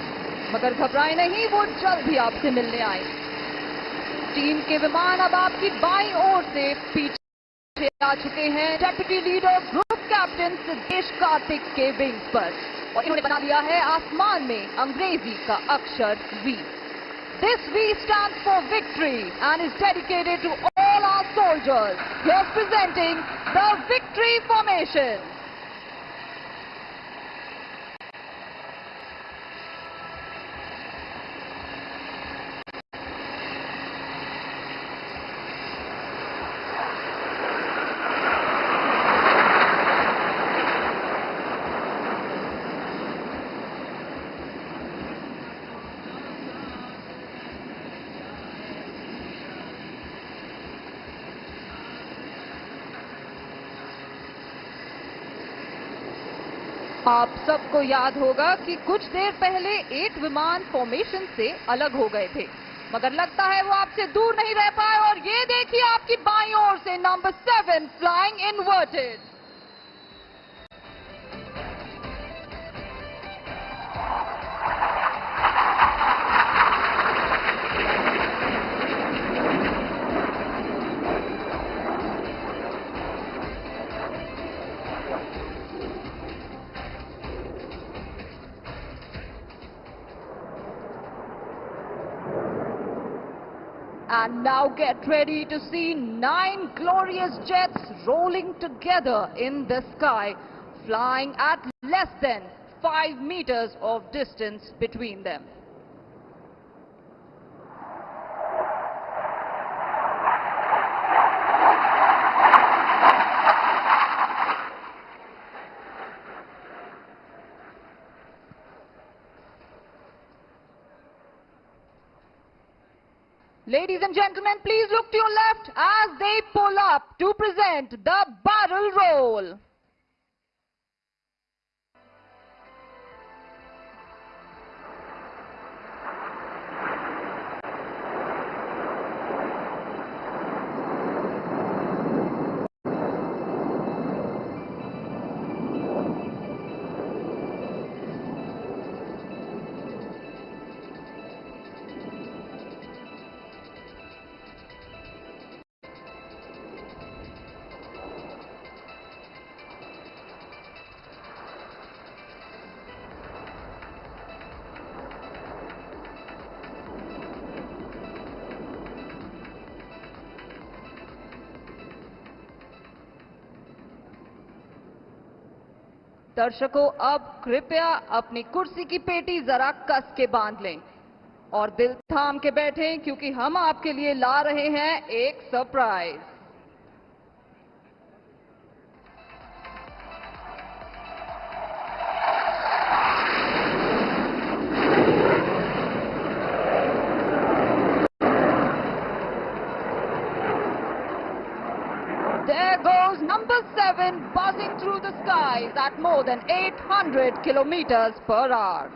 मगर घबराएं नहीं, वो जल्द ही आपसे मिलने आए. टीम के विमान अब आपकी बाईं ओर से पीछे आ चुके हैं deputy leader group captain Siddhesh Kartik के विंग्स पर, और इन्होंने बना दिया है आसमान में अंग्रेजी का अक्षर V. This V stands for victory and is dedicated to all our soldiers. Here's presenting the victory formation. आप सबको याद होगा कि कुछ देर पहले एक विमान फॉर्मेशन से अलग हो गए थे, मगर लगता है वो आपसे दूर नहीं रह पाए. और ये देखिए आपकी बाईं ओर से number 7 flying inverted. And now get ready to see 9 glorious jets rolling together in the sky, flying at less than 5 meters of distance between them. Ladies and gentlemen, please look to your left as they pull up to present the barrel roll. दर्शकों, अब कृपया अपनी कुर्सी की पेटी जरा कस के बांध लें और दिल थाम के बैठें, क्योंकि हम आपके लिए ला रहे हैं एक surprise. There goes number 7 buzzing through the skies at more than 800 kilometers per hour.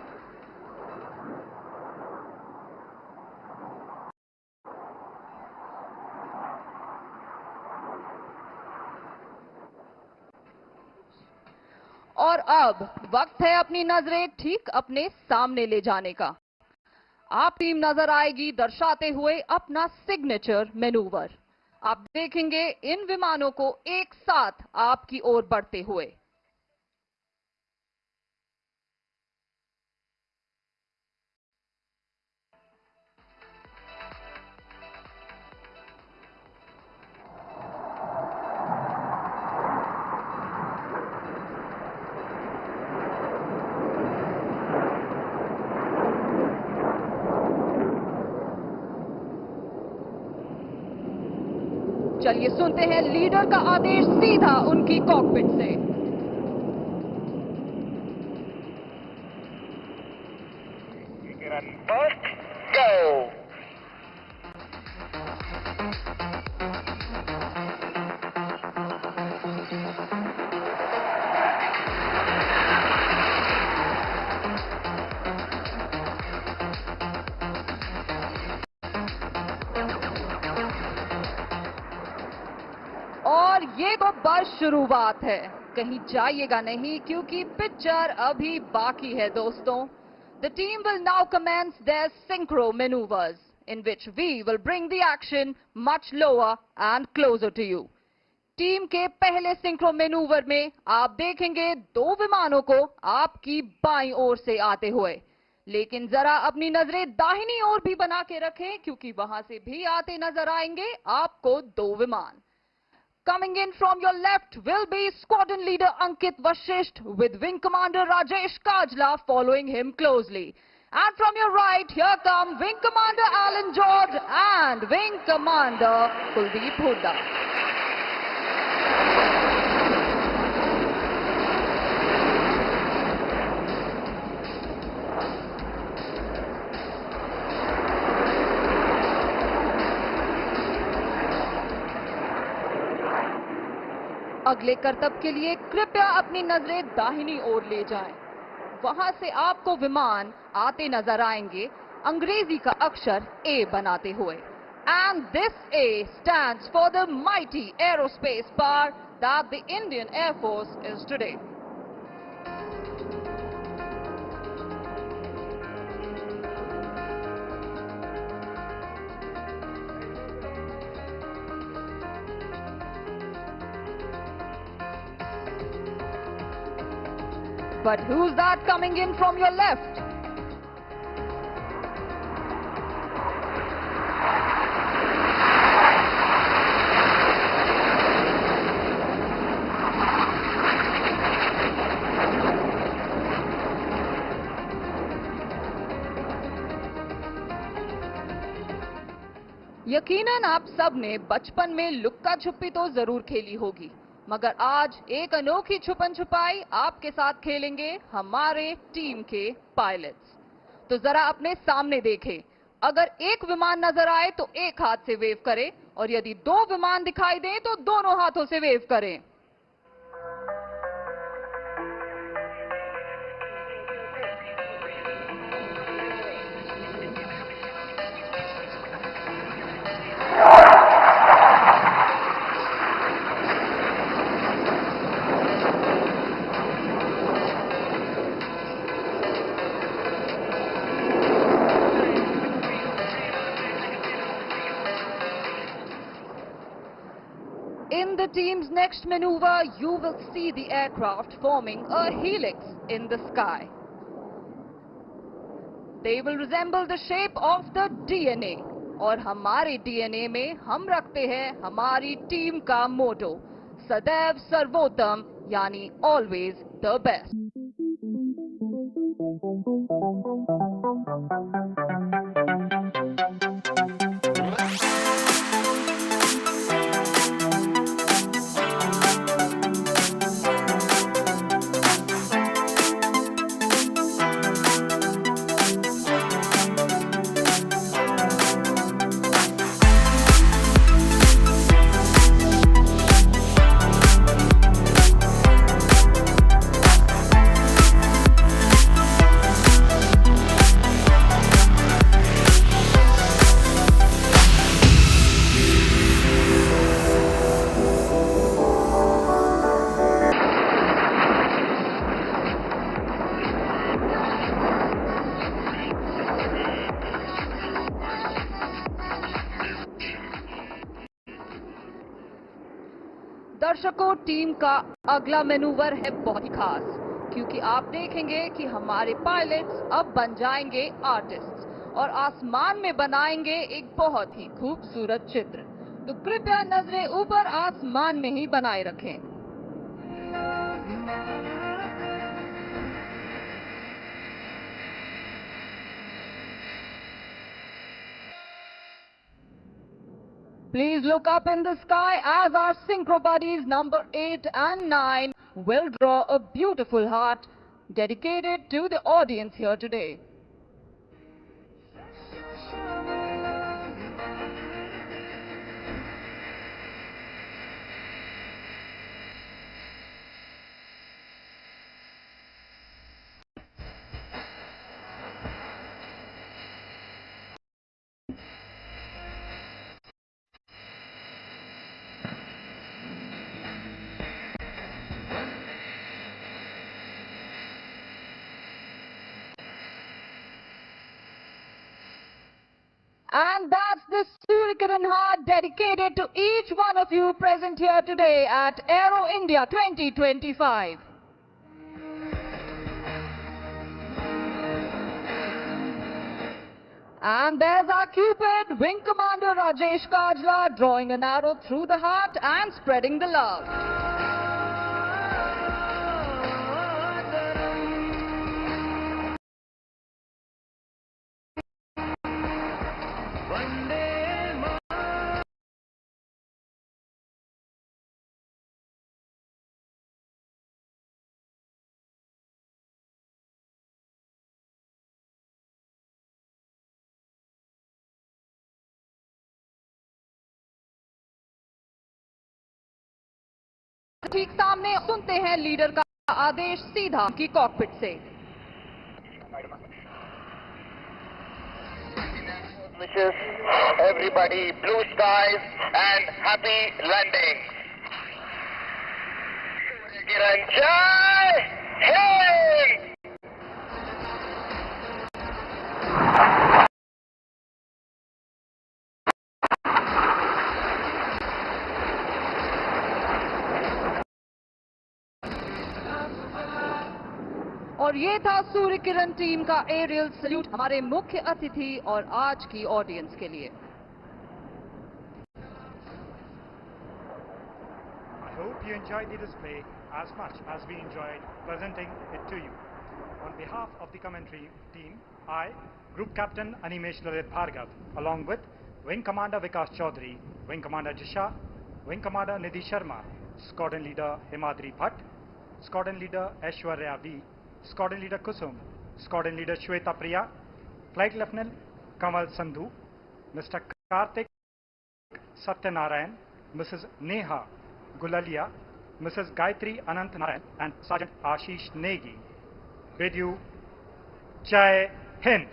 और अब वक्त है अपनी नजरें ठीक अपने सामने ले जाने का। आप टीम नजर आएगी दर्शाते हुए अपना सिग्नेचर मैनूवर। आप देखेंगे इन विमानों को एक साथ आपकी ओर बढ़ते हुए। चलिए सुनते हैं लीडर का आदेश सीधा उनकी कॉकपिट से। First, go! और ये तो बस शुरुआत है, कहीं जाइएगा नहीं क्योंकि पिक्चर अभी बाकी है दोस्तों। The team will now commence their synchro maneuvers, in which we will bring the action much lower and closer to you. Team के पहले सिंक्रो मैनूवर में आप देखेंगे 2 विमानों को आपकी बाईं ओर से आते हुए, लेकिन जरा अपनी नजरें दाहिनी ओर भी बना के रखें क्योंकि वहां से भी आते नजर आएंगे आपको 2 विमान। Coming in from your left will be Squadron Leader Ankit Vashisht with Wing Commander Rajesh Kajla following him closely. And from your right, here come Wing Commander Alan George and Wing Commander Kuldeep Hooda. अगले करतब के लिए कृपया अपनी नजरें दाहिनी ओर ले जाएं। वहां से आपको विमान आते नजर आएंगे अंग्रेजी का अक्षर A बनाते हुए। And this A stands for the mighty aerospace power that the Indian Air Force is today. But who's that coming in from your left? यकीनन आप सब ने बचपन में लुक्का छुपी तो जरूर खेली होगी, मगर आज एक अनोखी छुपन छुपाई आपके साथ खेलेंगे हमारे टीम के पायलट्स। तो जरा अपने सामने देखें, अगर एक विमान नजर आए तो एक हाथ से वेव करें और यदि दो विमान दिखाई दें तो दोनों हाथों से वेव करें। In the team's next maneuver, you will see the aircraft forming a helix in the sky. They will resemble the shape of the DNA. और हमारे DNA में हम रखते हैं हमारी टीम का मोटो, सदैव सर्वोत्तम, यानी always the best. दर्शकों, टीम का अगला मैनूवर है बहुत ही खास, क्योंकि आप देखेंगे कि हमारे पायलट्स अब बन जाएंगे आर्टिस्ट्स और आसमान में बनाएंगे एक बहुत ही खूबसूरत चित्र। तो कृपया नजरें ऊपर आसमान में ही बनाए रखें। Please look up in the sky as our synchro buddies number 8 and 9 will draw a beautiful heart dedicated to the audience here today. And that's the Surikaran heart dedicated to each one of you present here today at Aero India 2025. And there's our Cupid, Wing Commander Rajesh Kajla, drawing an arrow through the heart and spreading the love. ठीक सामने सुनते हैं leader का आदेश सीधा की cockpit से। Wishes everybody blue skies and happy landing. Kiran Jai Hind! और ये था सूर्य किरण टीम का एरियल सल्यूट हमारे मुख्य अतिथि और आज की ऑडियंस के लिए। I hope you enjoyed the display as much as we enjoyed presenting it to you. On behalf of the commentary team, I, Group Captain Animesh Lalit Bhargav, along with Wing Commander Vikas Chaudhary, Wing Commander Jisha, Wing Commander Nidhi Sharma, Squadron Leader Himadri Bhatt, Squadron Leader Aishwarya V, Squadron Leader Kusum, Squadron Leader Shweta Priya, Flight Lieutenant Kamal Sandhu, Mr. Karthik Satyanarayan, Mrs. Neha Gulalia, Mrs. Gayatri Anant Narayan, and Sergeant Ashish Negi. Bid you Jai Hind.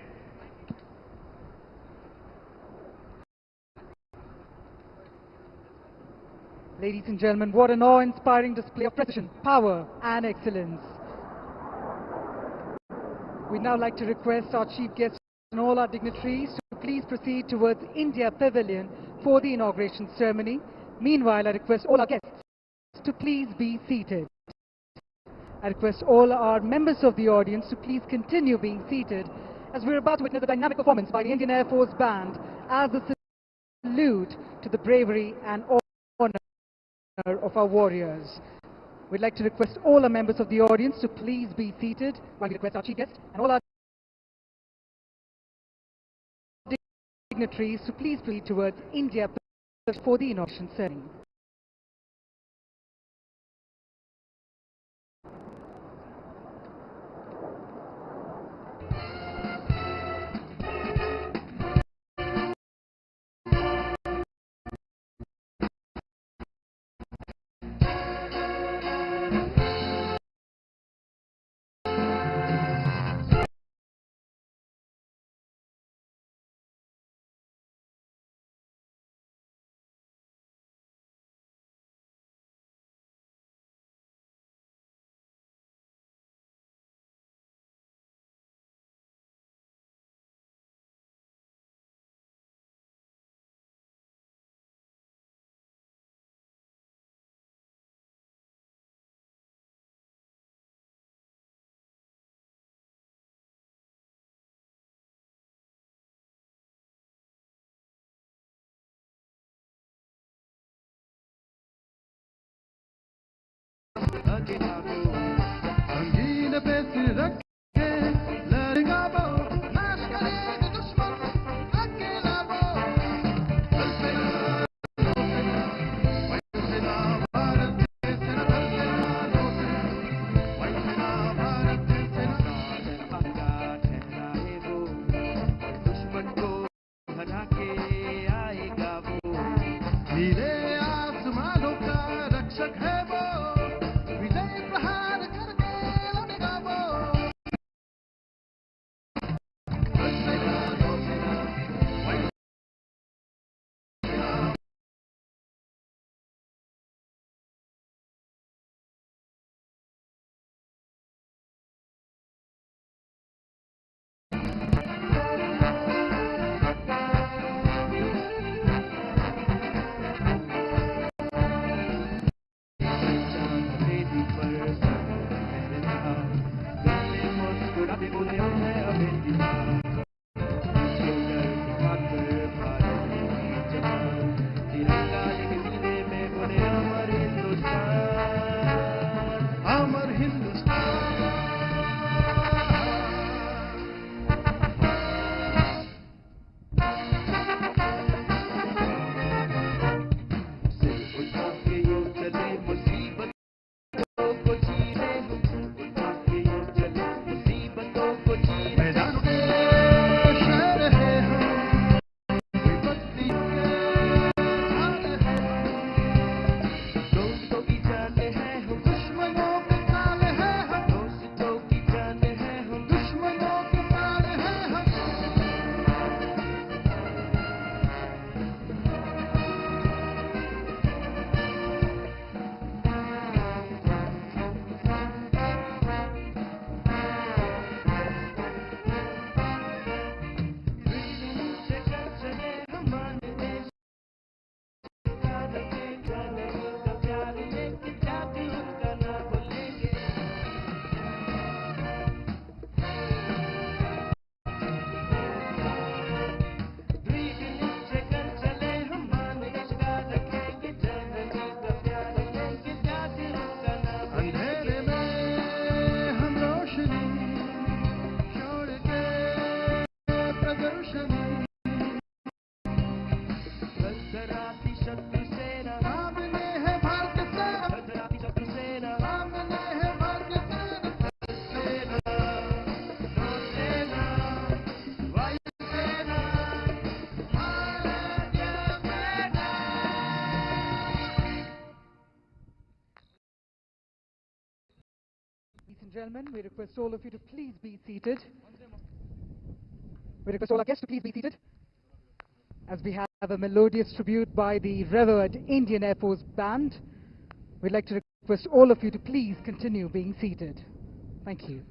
Ladies and gentlemen, what an awe-inspiring display of precision, power and excellence. We'd now like to request our chief guests and all our dignitaries to please proceed towards India Pavilion for the inauguration ceremony. Meanwhile, I request all our guests to please be seated. I request all our members of the audience to please continue being seated as we're about to witness a dynamic performance by the Indian Air Force Band as a salute to the bravery and honor of our warriors. We'd like to request all our members of the audience to please be seated while we request our chief guest and all our dignitaries to please proceed towards India for the inauguration ceremony. and gentlemen, we request all of you to please be seated. We request all our guests to please be seated as we have a melodious tribute by the revered Indian Air Force Band. We'd like to request all of you to please continue being seated. Thank you.